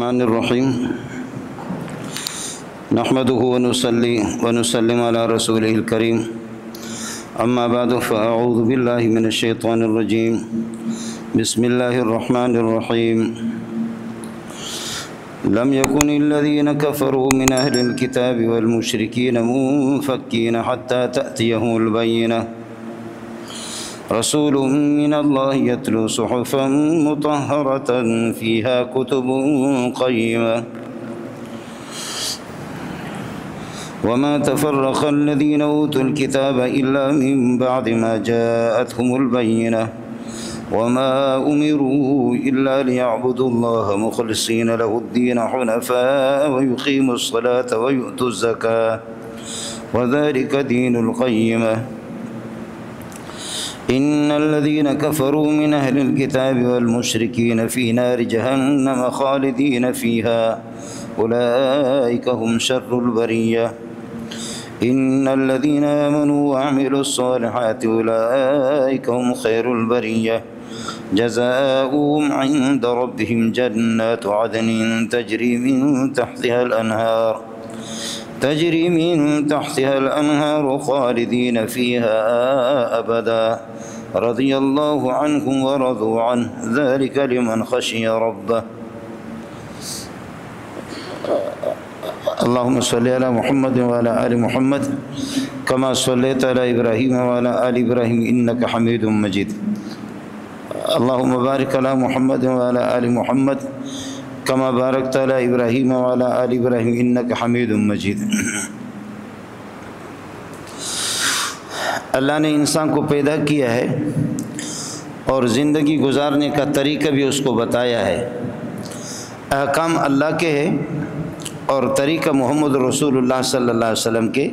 الرحمن الرحیم نحمده ونصلی ونسلم علی رسوله الکریم اما بعد فاعوذ باللہ من الشیطان الرجیم بسم اللہ الرحمن الرحیم لم يكن الذين كفروا من أهل الكتاب والمشركين منفكين حتى تأتيهم البينة رسول من الله يتلو صحفا مطهرة فيها كتب قيمة وما تفرق الذين أوتوا الكتاب إلا من بعد ما جاءتهم البينة وما أمروا إلا ليعبدوا الله مخلصين له الدين حنفاء ويقيموا الصلاة ويؤتوا الزكاة وذلك دين القيمة إن الذين كفروا من أهل الكتاب والمشركين في نار جهنم خالدين فيها أولئك هم شر البرية إن الذين آمنوا وعملوا الصالحات أولئك هم خير البرية جزاؤهم عند ربهم جنات عدن تجري من تحتها الأنهار خالدين فيها أبدا رضي الله عنهم ورضوا عنه ذلك لمن خشي ربه اللهم صل على محمد وعلى آل محمد كما صليت على إبراهيم وعلى آل إبراهيم إنك حميد مجيد اللهم بارك على محمد وعلى آل محمد كما باركت على إبراهيم وعلى آل إبراهيم إنك حميد مجيد اللہ نے انسان کو پیدا کیا ہے اور زندگی گزارنے کا طریقہ بھی اس کو بتایا ہے۔ احکام اللہ کے ہیں اور طریقہ محمد رسول اللہ صلی اللہ علیہ وسلم کے۔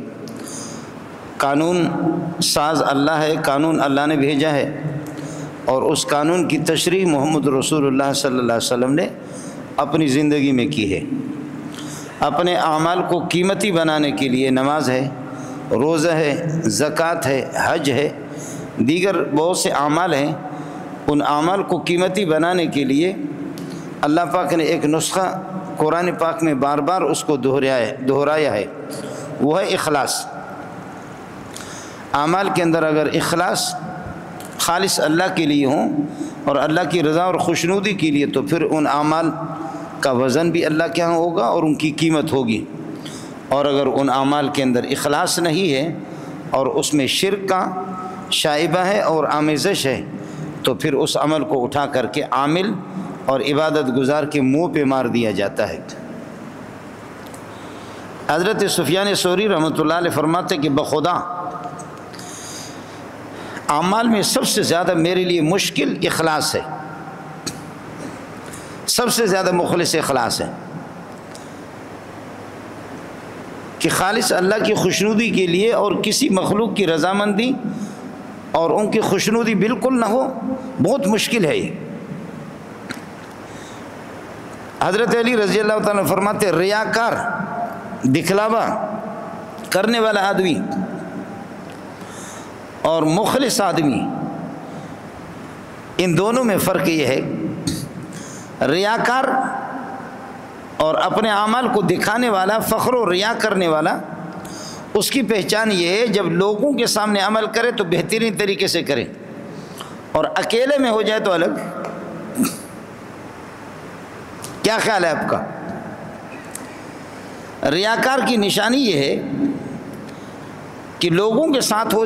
قانون ساز اللہ ہے، قانون اللہ نے بھیجا ہے اور اس قانون کی تشریح محمد رسول اللہ صلی اللہ علیہ وسلم نے اپنی زندگی میں کی ہے۔ اپنے اعمال کو قیمتی بنانے کے لیے نماز ہے، روزہ ہے، زکوٰۃ ہے، حج ہے، دیگر بہت سے اعمال ہیں۔ ان اعمال کو قیمتی بنانے کے لیے اللہ پاک نے ایک نسخہ قرآن پاک میں بار بار اس کو دہرایا ہے، وہ ہے اخلاص۔ اعمال کے اندر اگر اخلاص خالص اللہ کے لیے ہوں اور اللہ کی رضا اور خوشنودی کے لیے، تو پھر ان اعمال کا وزن بھی اللہ کے ہاں ہوگا اور ان کی قیمت ہوگی۔ اور اگر ان اعمال کے اندر اخلاص نہیں ہے اور اس میں شرک کا شائبہ ہے اور آمیزش ہے، تو پھر اس عمل کو اٹھا کر کے عامل اور عبادت گزار کے منہ پہ مار دیا جاتا ہے۔ حضرت سفیان ثوری رحمۃ اللہ علیہ فرماتے کہ بخدا اعمال میں سب سے زیادہ میرے لیے مشکل اخلاص ہے، سب سے زیادہ مخلص اخلاص ہے کہ خالص اللہ کی خوشنودی کے لیے اور کسی مخلوق کی رضامندی اور ان کی خوشنودی بالکل نہ ہو، بہت مشکل ہے یہ۔ حضرت علی رضی اللہ تعالیٰ فرماتے ریاکار، دکھلاوا کرنے والا آدمی اور مخلص آدمی، ان دونوں میں فرق یہ ہے، ریاکار اور اپنے اعمال کو دکھانے والا، فخر و ریا کرنے والا، اس کی پہچان یہ ہے جب لوگوں کے سامنے عمل کرے تو بہترین طریقے سے کرے اور اکیلے میں ہو جائے تو الگ۔ کیا خیال ہے آپ کا؟ ریاکار کی نشانی یہ ہے کہ لوگوں کے ساتھ ہو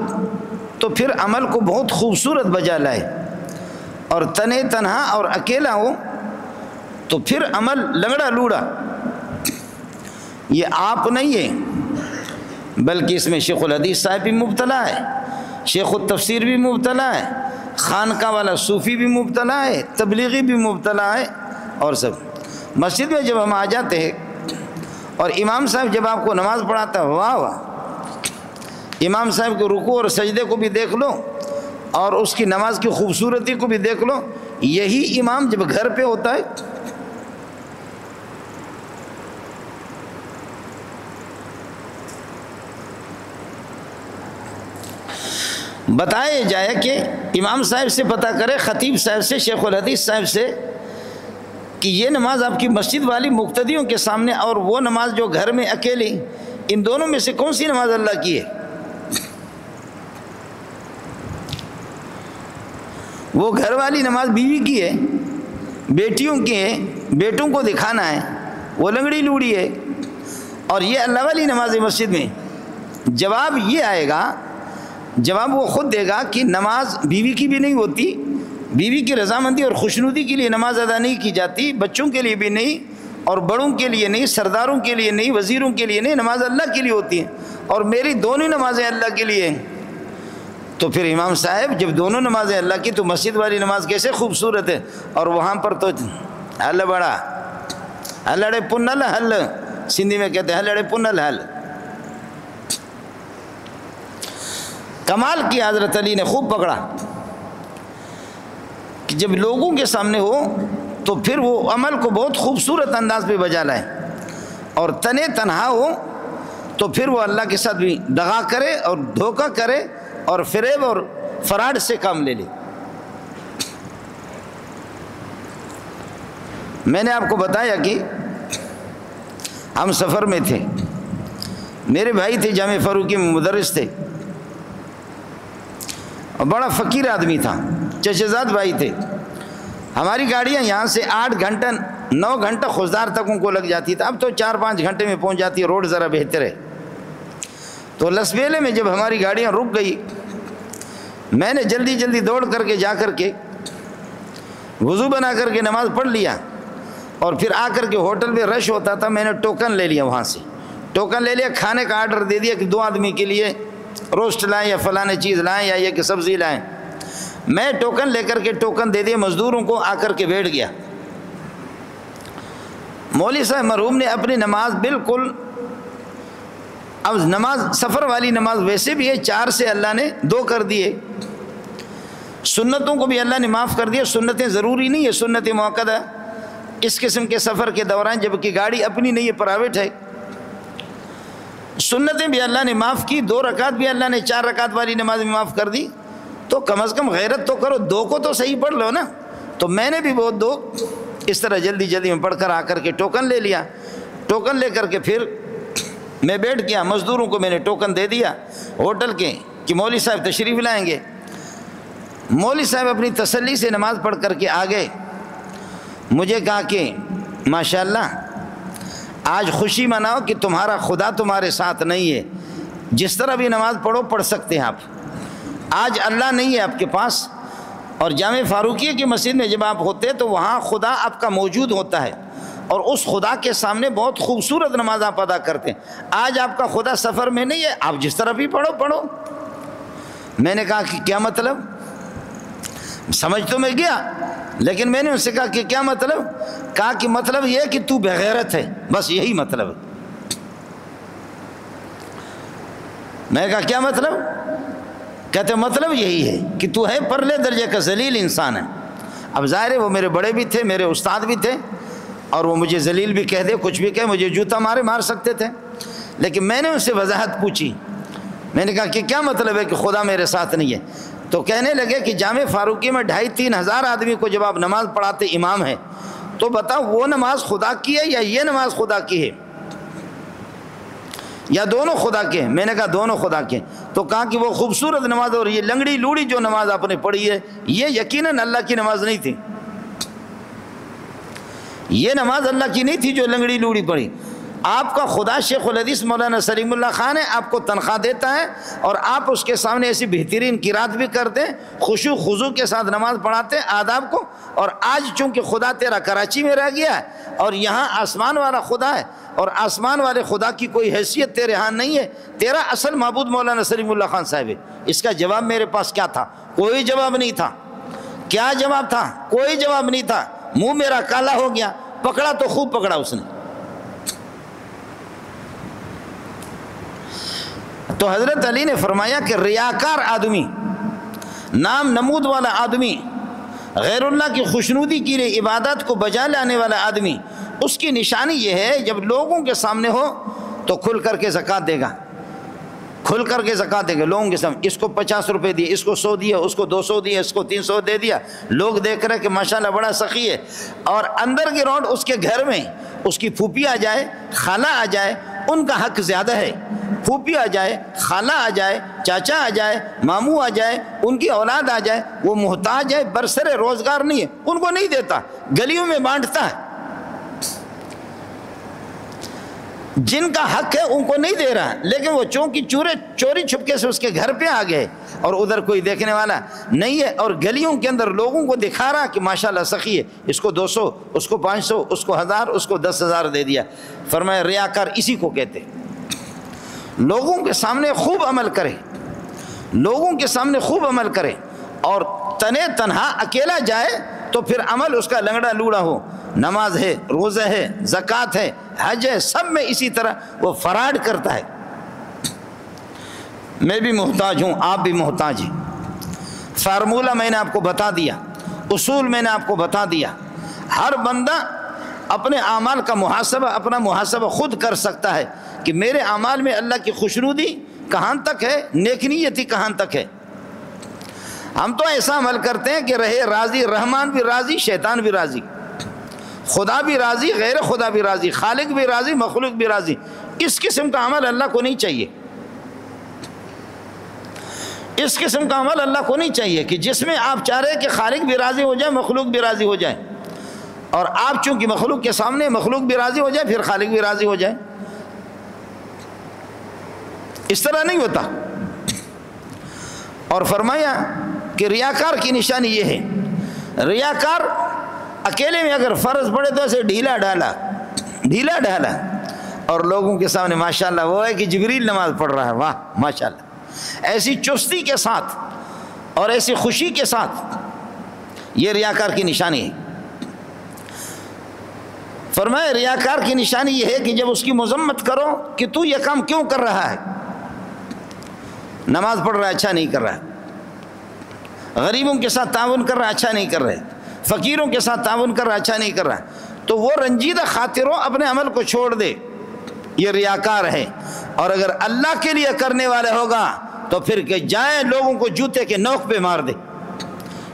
تو پھر عمل کو بہت خوبصورت بجا لائے، اور تنے تنہا اور اکیلا ہو تو پھر عمل لنگڑا لوڑا۔ یہ آپ نہیں ہے، بلکہ اس میں شیخ الحدیث صاحب بھی مبتلا ہے، شیخ التفسیر بھی مبتلا ہے، خانقاہ والا صوفی بھی مبتلا ہے، تبلیغی بھی مبتلا ہے، اور سب۔ مسجد میں جب ہم آ جاتے ہیں اور امام صاحب جب آپ کو نماز پڑھاتا ہے، واہ واہ، امام صاحب کے رکوع اور سجدے کو بھی دیکھ لو اور اس کی نماز کی خوبصورتی کو بھی دیکھ لو۔ یہی امام جب گھر پہ ہوتا ہے بتایا جائے کہ امام صاحب سے پتہ کرے، خطیب صاحب سے، شیخ الحدیث صاحب سے کہ یہ نماز آپ کی مسجد والی مقتدیوں کے سامنے اور وہ نماز جو گھر میں اکیلی، ان دونوں میں سے کون سی نماز اللہ کی ہے؟ وہ گھر والی نماز بیوی کی ہے، بیٹیوں کی ہے، بیٹوں کو دکھانا ہے، وہ لنگڑی لوڑی ہے، اور یہ اللہ والی نماز مسجد میں۔ جواب یہ آئے گا، جواب وہ خود دے گا کہ نماز بیوی کی بھی نہیں ہوتی، بیوی کی رضامندی اور خوشنودی کے لیے نماز ادا نہیں کی جاتی، بچوں کے لیے بھی نہیں، اور بڑوں کے لیے نہیں، سرداروں کے لیے نہیں، وزیروں کے لیے نہیں، نماز اللہ کے لیے ہوتی ہے، اور میری دونوں نمازیں اللہ کے لیے ہیں۔ تو پھر امام صاحب جب دونوں نمازیں اللہ کی تو مسجد والی نماز کیسے خوبصورت ہے، اور وہاں پر تو حل بڑا ہلڑے پنل حل، سندھی میں کہتے ہیں ہلڑے پنل حل۔ کمال کیا حضرت علی نے، خوب پکڑا کہ جب لوگوں کے سامنے ہو تو پھر وہ عمل کو بہت خوبصورت انداز پہ بجا لائے، اور تنے تنہا ہو تو پھر وہ اللہ کے ساتھ بھی دغا کرے اور دھوکہ کرے اور فریب اور فراڈ سے کام لے لے۔ میں نے آپ کو بتایا کہ ہم سفر میں تھے، میرے بھائی تھے جامع فاروقی میں مدرس تھے، اور بڑا فقیر آدمی تھا، چچا زاد بھائی تھے۔ ہماری گاڑیاں یہاں سے 8 گھنٹہ 9 گھنٹہ خوزدار تک ان کو لگ جاتی تھی، اب تو 4-5 گھنٹے میں پہنچ جاتی ہے، روڈ ذرا بہتر ہے۔ تو لسبیلے میں جب ہماری گاڑیاں رک گئی، میں نے جلدی جلدی دوڑ کر کے جا کر کے وضو بنا کر کے نماز پڑھ لیا، اور پھر آ کر کے ہوٹل میں رش ہوتا تھا، میں نے ٹوکن لے لیا، وہاں سے ٹوکن لے لیا، کھانے کا آرڈر دے دیا کہ 2 آدمی کے لیے روسٹ لائیں یا فلاں چیز لائیں یا یہ کہ سبزی لائیں۔ میں ٹوکن لے کر کے ٹوکن دے دیا مزدوروں کو، آ کر کے بیٹھ گیا۔ مولوی صاحب مرحوم نے اپنی نماز بالکل، اب نماز سفر والی نماز ویسے بھی ہے، 4 سے اللہ نے 2 کر دیے، سنتوں کو بھی اللہ نے معاف کر دیا، سنتیں ضروری نہیں ہے، سنت موقدہ اس قسم کے سفر کے دوران، جبکہ گاڑی اپنی نہیں ہے، پرائیویٹ ہے، سنتیں بھی اللہ نے معاف کی، 2 رکعت بھی اللہ نے 4 رکعت والی نماز میں معاف کر دی۔ تو کم از کم غیرت تو کرو، 2 کو تو صحیح پڑھ لو نا۔ تو میں نے بھی وہ 2 اس طرح جلدی جلدی میں پڑھ کر آ کر کے ٹوکن لے لیا، ٹوکن لے کر کے پھر میں بیٹھ گیا، مزدوروں کو میں نے ٹوکن دے دیا ہوٹل کے کہ مولوی صاحب تشریف لائیں گے۔ مولوی صاحب اپنی تسلی سے نماز پڑھ کر کے آ گئے، مجھے کہا کہ ماشاءاللہ آج خوشی مناؤ کہ تمہارا خدا تمہارے ساتھ نہیں ہے، جس طرح بھی نماز پڑھو پڑھ سکتے ہیں آپ، آج اللہ نہیں ہے آپ کے پاس۔ اور جامع فاروقیہ کی مسجد میں جب آپ ہوتے تو وہاں خدا آپ کا موجود ہوتا ہے، اور اس خدا کے سامنے بہت خوبصورت نماز آپ ادا کرتے ہیں۔ آج آپ کا خدا سفر میں نہیں ہے، آپ جس طرح بھی پڑھو۔ میں نے کہا کہ کیا مطلب؟ سمجھ تو میں گیا، لیکن میں نے ان سے کہا کہ کیا مطلب؟ کہا کہ مطلب یہ کہ تو بغیرت ہے، بس یہی مطلب ہے۔ میں نے کہا کیا مطلب؟ کہتے مطلب یہی ہے کہ تو ہے پرلے درجے کا ذلیل انسان ہے۔ اب ظاہر ہے وہ میرے بڑے بھی تھے، میرے استاد بھی تھے، اور وہ مجھے ذلیل بھی کہہ دے، کچھ بھی کہے، مجھے جوتا مار سکتے تھے، لیکن میں نے ان سے وضاحت پوچھی۔ میں نے کہا کہ کیا مطلب ہے کہ خدا میرے ساتھ نہیں ہے؟ تو کہنے لگے کہ جامع فاروقی میں 2,500-3 ہزار آدمی کو جب آپ نماز پڑھاتے امام ہیں تو بتاؤ وہ نماز خدا کی ہے یا یہ نماز خدا کی ہے، یا دونوں خدا کے ہیں؟ میں نے کہا دونوں خدا کے ہیں۔ تو کہا کہ وہ خوبصورت نماز اور یہ لنگڑی لوڑی جو نماز آپ نے پڑھی ہے یہ یقیناً اللہ کی نماز نہیں تھی، یہ نماز اللہ کی نہیں تھی جو لنگڑی لوڑی پڑھی۔ آپ کا خدا شیخ الحدیث مولانا سلیم اللہ خان ہے، آپ کو تنخواہ دیتا ہے، اور آپ اس کے سامنے ایسی بہترین قرات بھی کرتے ہیں، خشوع خضوع کے ساتھ نماز پڑھاتے ہیں آداب کو۔ اور آج چونکہ خدا تیرا کراچی میں رہ گیا ہے اور یہاں آسمان والا خدا ہے، اور آسمان والے خدا کی کوئی حیثیت تیرے ہاں نہیں ہے، تیرا اصل معبود مولانا سلیم اللہ خان صاحب ہے۔ اس کا جواب میرے پاس کیا تھا؟ کوئی جواب نہیں تھا۔ کیا جواب تھا؟ کوئی جواب نہیں تھا۔ منہ میرا کالا ہو گیا، پکڑا تو خوب پکڑا اس نے۔ تو حضرت علی نے فرمایا کہ ریاکار آدمی، نام نمود والا آدمی، غیر اللہ کی خوشنودی کی لیے عبادت کو بجا لانے والا آدمی، اس کی نشانی یہ ہے جب لوگوں کے سامنے ہو تو کھل کر کے زکوٰۃ دے گا، کھل کر کے زکوٰۃ دے گا لوگوں کے سامنے، اس کو 50 روپے دیے، اس کو 100 دیا، اس کو 200 دیا، اس کو 300 دے دیا، لوگ دیکھ رہے کہ ماشاءاللہ بڑا سخی ہے، اور اندر گراؤنڈ اس کے گھر میں اس کی پھوپھی آ جائے، خالہ آ جائے، ان کا حق زیادہ ہے، پھوپھی آ جائے، خالہ آ جائے، چاچا آ جائے، ماموں آ جائے، ان کی اولاد آ جائے، وہ محتاج ہے، برسر روزگار نہیں ہے، ان کو نہیں دیتا، گلیوں میں بانٹتا ہے، جن کا حق ہے ان کو نہیں دے رہا، لیکن وہ چونکہ چوری چھپکے سے اس کے گھر پہ آ گئے اور ادھر کوئی دیکھنے والا نہیں ہے، اور گلیوں کے اندر لوگوں کو دکھا رہا کہ ماشاءاللہ سخی ہے، اس کو 200، اس کو 500، اس کو 1000، اس کو 10,000 دے دیا۔ فرمایا ریاکار اسی کو کہتے، لوگوں کے سامنے خوب عمل کرے، لوگوں کے سامنے خوب عمل کرے، اور تنے تنہا اکیلا جائے تو پھر عمل اس کا لنگڑا لوڑا ہو، نماز ہے، روزہ ہے، زکوٰۃ ہے، حج ہے، سب میں اسی طرح وہ فراڈ کرتا ہے۔ میں بھی محتاج ہوں، آپ بھی محتاج ہیں، فارمولہ میں نے آپ کو بتا دیا، اصول میں نے آپ کو بتا دیا، ہر بندہ اپنے اعمال کا محاسبہ، اپنا محاسبہ خود کر سکتا ہے کہ میرے اعمال میں اللہ کی خوشنودی کہاں تک ہے، نیک نیتی کہاں تک ہے۔ ہم تو ایسا عمل کرتے ہیں کہ رہے راضی، رحمان بھی راضی، شیطان بھی راضی، خدا بھی راضی، غیر خدا بھی راضی، خالق بھی راضی، مخلوق بھی راضی۔ اس قسم کا عمل اللہ کو نہیں چاہیے، اس قسم کا عمل اللہ کو نہیں چاہیے کہ جس میں آپ چاہ رہے کہ خالق بھی راضی ہو جائے، مخلوق بھی راضی ہو جائے، اور آپ چونکہ مخلوق کے سامنے مخلوق بھی راضی ہو جائے پھر خالق بھی راضی ہو جائے، اس طرح نہیں ہوتا۔ اور فرمایا کہ ریاکار کی نشانی یہ ہے، ریاکار اکیلے میں اگر فرض پڑے تو اسے ڈھیلا ڈھالا اور لوگوں کے سامنے ماشاءاللہ وہ ہے کہ جبریل نماز پڑھ رہا ہے، واہ ماشاءاللہ، ایسی چستی کے ساتھ اور ایسی خوشی کے ساتھ، یہ ریاکار کی نشانی ہے۔ فرمایا ریاکار کی نشانی یہ ہے کہ جب اس کی مذمت کرو کہ تو یہ کام کیوں کر رہا ہے، نماز پڑھ رہا ہے اچھا نہیں کر رہا ہے، غریبوں کے ساتھ تعاون کر رہا ہے اچھا نہیں کر رہے، فقیروں کے ساتھ تعاون کر رہا ہے اچھا نہیں کر رہا، تو وہ رنجیدہ خاطروں اپنے عمل کو چھوڑ دے، یہ ریاکار ہے۔ اور اگر اللہ کے لیے کرنے والے ہوگا تو پھر کہ جائے لوگوں کو جوتے کے نوک پہ مار دے،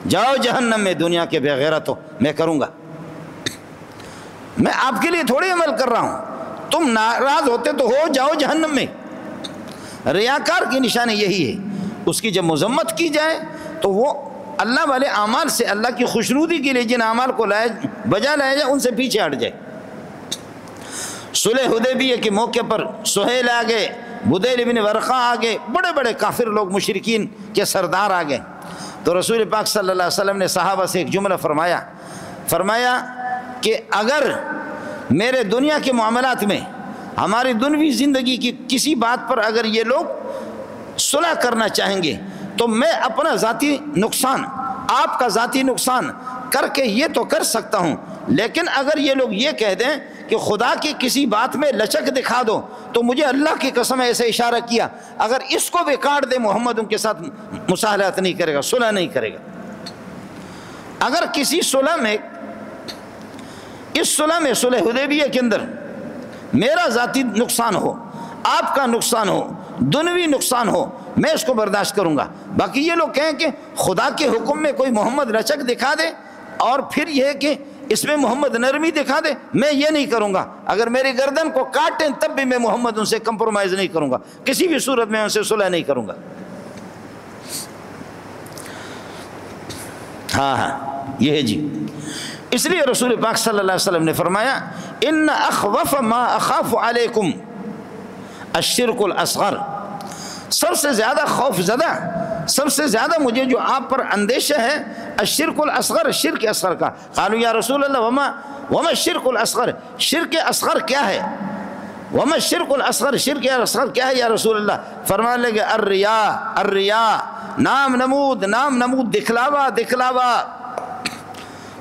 جاؤ جہنم میں دنیا کے بے غیرتو، میں کروں گا، میں آپ کے لیے تھوڑی عمل کر رہا ہوں، تم ناراض ہوتے تو ہو جاؤ جہنم میں۔ ریاکار کی نشانی یہی ہے، اس کی جب مذمت کی جائے تو وہ اللہ والے اعمال سے، اللہ کی خوشنودی کے لیے جن اعمال کو بجا لایا جائے ان سے پیچھے ہٹ جائے۔ صلح حدیبیہ کے موقع پر سہیل آ گئے، بدیل بن ورقہ آ گئے، بڑے بڑے کافر لوگ، مشرکین کے سردار آ گئے، تو رسول پاک صلی اللہ علیہ وسلم نے صحابہ سے ایک جملہ فرمایا کہ اگر میرے دنیا کے معاملات میں، ہماری دنیوی زندگی کی کسی بات پر اگر یہ لوگ صلح کرنا چاہیں گے تو میں اپنا ذاتی نقصان، آپ کا ذاتی نقصان کر کے یہ تو کر سکتا ہوں، لیکن اگر یہ لوگ یہ کہہ دیں کہ خدا کی کسی بات میں لچک دکھا دو تو مجھے اللہ کی قسم ایسے اشارہ کیا، اگر اس کو بھی کاٹ دے محمد ان کے ساتھ مصالحت نہیں کرے گا، صلح نہیں کرے گا۔ اگر کسی صلح میں، اس صلح میں، صلح حدیبیہ کے اندر میرا ذاتی نقصان ہو، آپ کا نقصان ہو، دنیوی نقصان ہو، میں اس کو برداشت کروں گا، باقی یہ لوگ کہیں کہ خدا کے حکم میں کوئی محمد لچک دکھا دے اور پھر یہ ہے کہ اس میں محمد نرمی دکھا دے، میں یہ نہیں کروں گا، اگر میری گردن کو کاٹیں تب بھی میں محمد ان سے کمپرومائز نہیں کروں گا، کسی بھی صورت میں ان سے صلح نہیں کروں گا۔ ہاں یہ ہے جی۔ اس لیے رسول پاک صلی اللہ علیہ وسلم نے فرمایا ان اخوف ما اخاف علیکم الشرک الاصغر، سب سے زیادہ خوف زدہ، سب سے زیادہ مجھے جو آپ پر اندیشہ ہے الشرک الاصغر، شرک اصغر کا۔ قالوا یا رسول اللہ وما الشرک الاصغر، شرک اصغر کیا ہے؟ وما الشرک الاصغر، شرک اصغر کیا ہے یا رسول اللہ؟ فرمانے لگے الریا، نام نمود، دکھلاوا،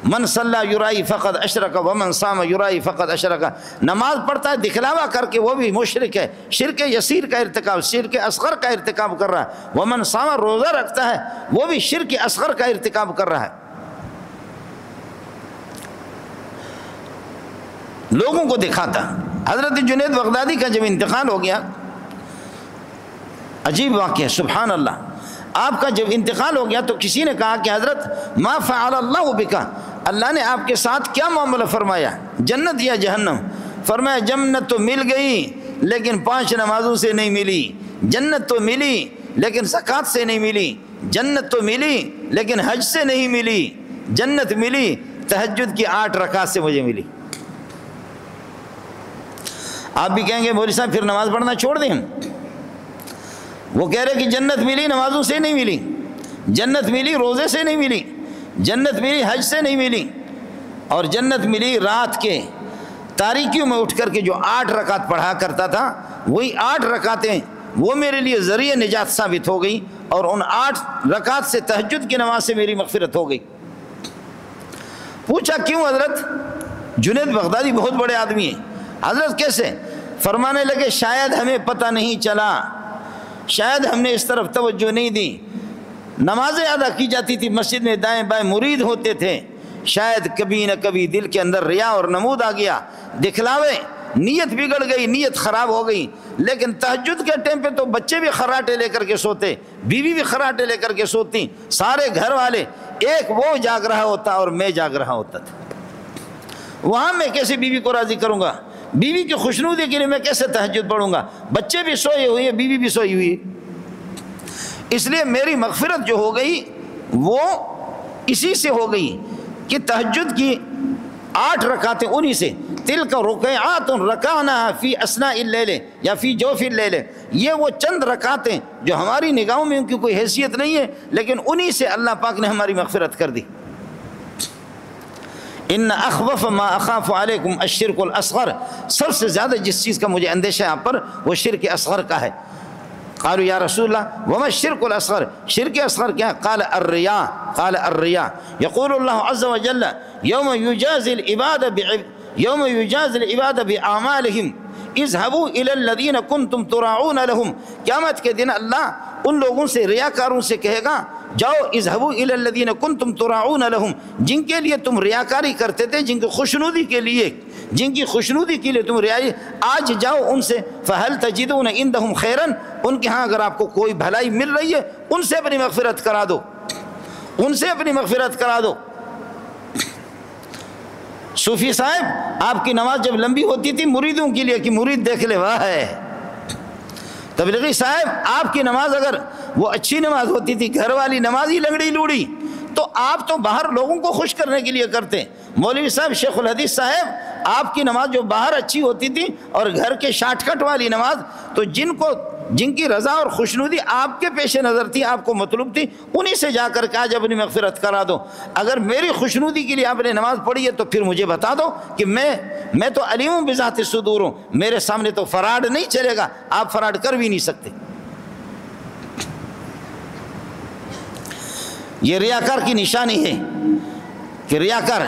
من صلی یرائی فقد اشرک ومن صام یرائی فقد اشرک، نماز پڑھتا ہے دکھلاوا کر کے وہ بھی مشرک ہے، شرک یسیر کا ارتکاب، شرک اصغر کا ارتکاب کر رہا ہے۔ ومن صام، روزہ رکھتا ہے وہ بھی شرک اصغر کا ارتکاب کر رہا ہے، لوگوں کو دکھاتا۔ حضرت جنید بغدادی کا جب انتقال ہو گیا عجیب واقعہ، سبحان اللہ۔ آپ کا جب انتقال ہو گیا تو کسی نے کہا کہ حضرت ما فعل اللہ بکا، اللہ نے آپ کے ساتھ کیا معاملہ فرمایا، جنت یا جہنم؟ فرمایا جنت تو مل گئی لیکن 5 نمازوں سے نہیں ملی، جنت تو ملی لیکن زکوٰۃ سے نہیں ملی، جنت تو ملی لیکن حج سے نہیں ملی، جنت ملی تہجد کی 8 رکعت سے مجھے ملی۔ آپ بھی کہیں گے مولوی صاحب پھر نماز پڑھنا چھوڑ دیں ہم؟ وہ کہہ رہے کہ جنت ملی نمازوں سے نہیں ملی، جنت ملی روزے سے نہیں ملی، جنت ملی حج سے نہیں ملی، اور جنت ملی رات کے تاریکیوں میں اٹھ کر کے جو 8 رکعت پڑھا کرتا تھا، وہی 8 رکعتیں وہ میرے لیے ذریعہ نجات ثابت ہو گئی، اور ان 8 رکعت سے تہجد کی نماز سے میری مغفرت ہو گئی۔ پوچھا کیوں حضرت؟ جنید بغدادی بہت بڑے آدمی ہیں۔ حضرت کیسے؟ فرمانے لگے شاید ہمیں پتہ نہیں چلا، شاید ہم نے اس طرف توجہ نہیں دی، نمازیں ادا کی جاتی تھی مسجد میں، دائیں بائیں مرید ہوتے تھے، شاید کبھی نہ کبھی دل کے اندر ریا اور نمود آ گیا، دکھلاوے، نیت بگڑ گئی، نیت خراب ہو گئی۔ لیکن تہجد کے ٹائم پہ تو بچے بھی خراٹے لے کر کے سوتے، بیوی بھی خراٹے لے کر کے سوتی، سارے گھر والے، ایک وہ جاگ رہا ہوتا اور میں جاگ رہا ہوتا تھا۔ وہاں میں کیسے بیوی کو راضی کروں گا؟ بیوی کی خوشنودی کے لیے میں کیسے تہجد پڑھوں گا؟ بچے بھی سوئے ہوئے ہیں، بیوی بھی سوئی ہوئی ہے۔ اس لیے میری مغفرت جو ہو گئی وہ اسی سے ہو گئی کہ تہجد کی 8 رکعتیں انہی سے، تلک رکعات رکعنا فی اثناء اللیل یا فی جوف اللیل، یہ وہ چند رکعتیں جو ہماری نگاہوں میں ان کی کوئی حیثیت نہیں ہے، لیکن انہی سے اللہ پاک نے ہماری مغفرت کر دی۔ ان اخوف ما اخاف علیکم الشرک الاصغر، سب سے زیادہ جس چیز کا مجھے اندیشہ ہے آپ پر وہ شرک اصغر کا ہے۔ قالوا یا رسول اللہ وما الشرک الاصغر، شرک اصغر کیا؟ قال الرياء، قال الرياء يقول الله عز وجل يوم يجازي العباد باعمالهم اذهبوا الى الذين كنتم تراعون لهم، قیامت کے دن اللہ ان لوگوں سے، ریاکاروں سے کہے گا جاؤ اذهبوا الى الذين كنتم تراعون لهم، جن کے لیے تم ریاکاری کرتے تھے، جن کی خوشنودی کے لیے، جن کی خوشنودی کے لیے تم ریائی، آج جاؤ ان سے، فهل تجدون عندهم خيرا، ان کے ہاں اگر آپ کو کوئی بھلائی مل رہی ہے ان سے اپنی مغفرت کرا دو، ان سے اپنی مغفرت کرا دو۔ صوفی صاحب آپ کی نماز جب لمبی ہوتی تھی مریدوں کے لیے کہ مرید دیکھ لے واہ ہے، تبلیغی صاحب آپ کی نماز اگر وہ اچھی نماز ہوتی تھی، گھر والی نماز ہی لنگڑی لوڑی، تو آپ تو باہر لوگوں کو خوش کرنے کے لیے کرتے۔ مولوی صاحب شیخ الحدیث صاحب آپ کی نماز جو باہر اچھی ہوتی تھی اور گھر کے شارٹ کٹ والی نماز، تو جن کی رضا اور خوشنودی آپ کے پیش نظر تھی، آپ کو مطلوب تھی، انہی سے جا کر کے آج اپنی مغفرت کرا دو۔ اگر میری خوشنودی کے لیے آپ نے نماز پڑھی ہے تو پھر مجھے بتا دو کہ میں تو علیم بذات الصدور ہوں، میرے سامنے تو فراڈ نہیں چلے گا، آپ فراڈ کر بھی نہیں سکتے۔ یہ ریاکار کی نشانی ہے کہ ریاکار،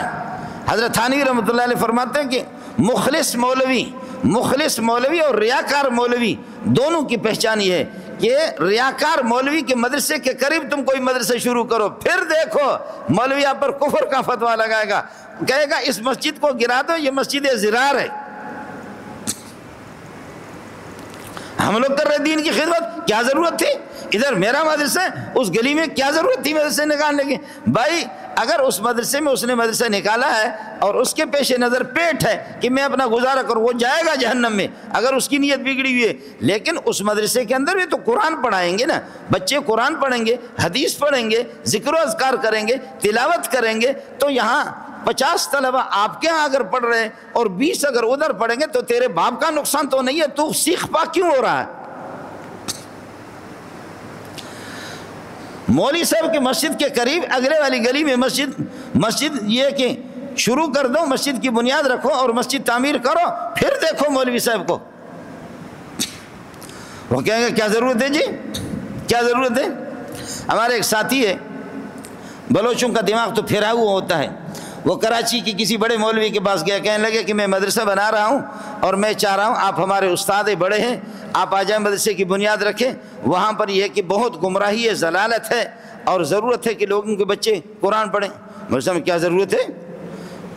حضرت تھانوی رحمۃ اللہ علیہ فرماتے ہیں کہ مخلص مولوی اور ریاکار مولوی دونوں کی پہچان یہ ہے کہ ریاکار مولوی کے مدرسے کے قریب تم کوئی مدرسے شروع کرو، پھر دیکھو مولوی آپ پر کفر کا فتویٰ لگائے گا، کہے گا اس مسجد کو گرا دو، یہ مسجد زرار ہے۔ ہم لوگ کر رہے دین کی خدمت، کیا ضرورت تھی ادھر میرا مدرسہ اس گلی میں، کیا ضرورت تھی مدرسے نکالنے کی؟ بھائی اگر اس مدرسے میں اس نے مدرسہ نکالا ہے اور اس کے پیش نظر پیٹ ہے کہ میں اپنا گزارا کروں، وہ جائے گا جہنم میں اگر اس کی نیت بگڑی ہوئی ہے۔ لیکن اس مدرسے کے اندر بھی تو قرآن پڑھائیں گے نا، بچے قرآن پڑھیں گے، حدیث پڑھیں گے، ذکر و اذکار کریں گے، تلاوت کریں گے، تو یہاں 50 طلبہ آپ کے ہاں اگر پڑھ رہے ہیں اور 20 اگر ادھر پڑھیں گے تو تیرے باپ کا نقصان تو نہیں ہے، تو سیخ پا کیوں ہو رہا ہے؟ مولوی صاحب کی مسجد کے قریب اگلے والی گلی میں مسجد یہ کہ شروع کر دو، مسجد کی بنیاد رکھو اور مسجد تعمیر کرو، پھر دیکھو مولوی صاحب کو۔ وہ کہیں گے کیا ضرورت ہے جی، کیا ضرورت ہے؟ ہمارے ایک ساتھی ہے، بلوچوں کا دماغ تو پھرا ہوا ہوتا ہے، وہ کراچی کی کسی بڑے مولوی کے پاس گیا، کہنے لگے کہ میں مدرسہ بنا رہا ہوں اور میں چاہ رہا ہوں آپ ہمارے استاد بڑے ہیں، آپ آ جائیں مدرسے کی بنیاد رکھیں۔ وہاں پر یہ کہ بہت گمراہی ہے، ضلالت ہے اور ضرورت ہے کہ لوگوں کے بچے قرآن پڑھیں۔ مدرسہ میں کیا ضرورت ہے؟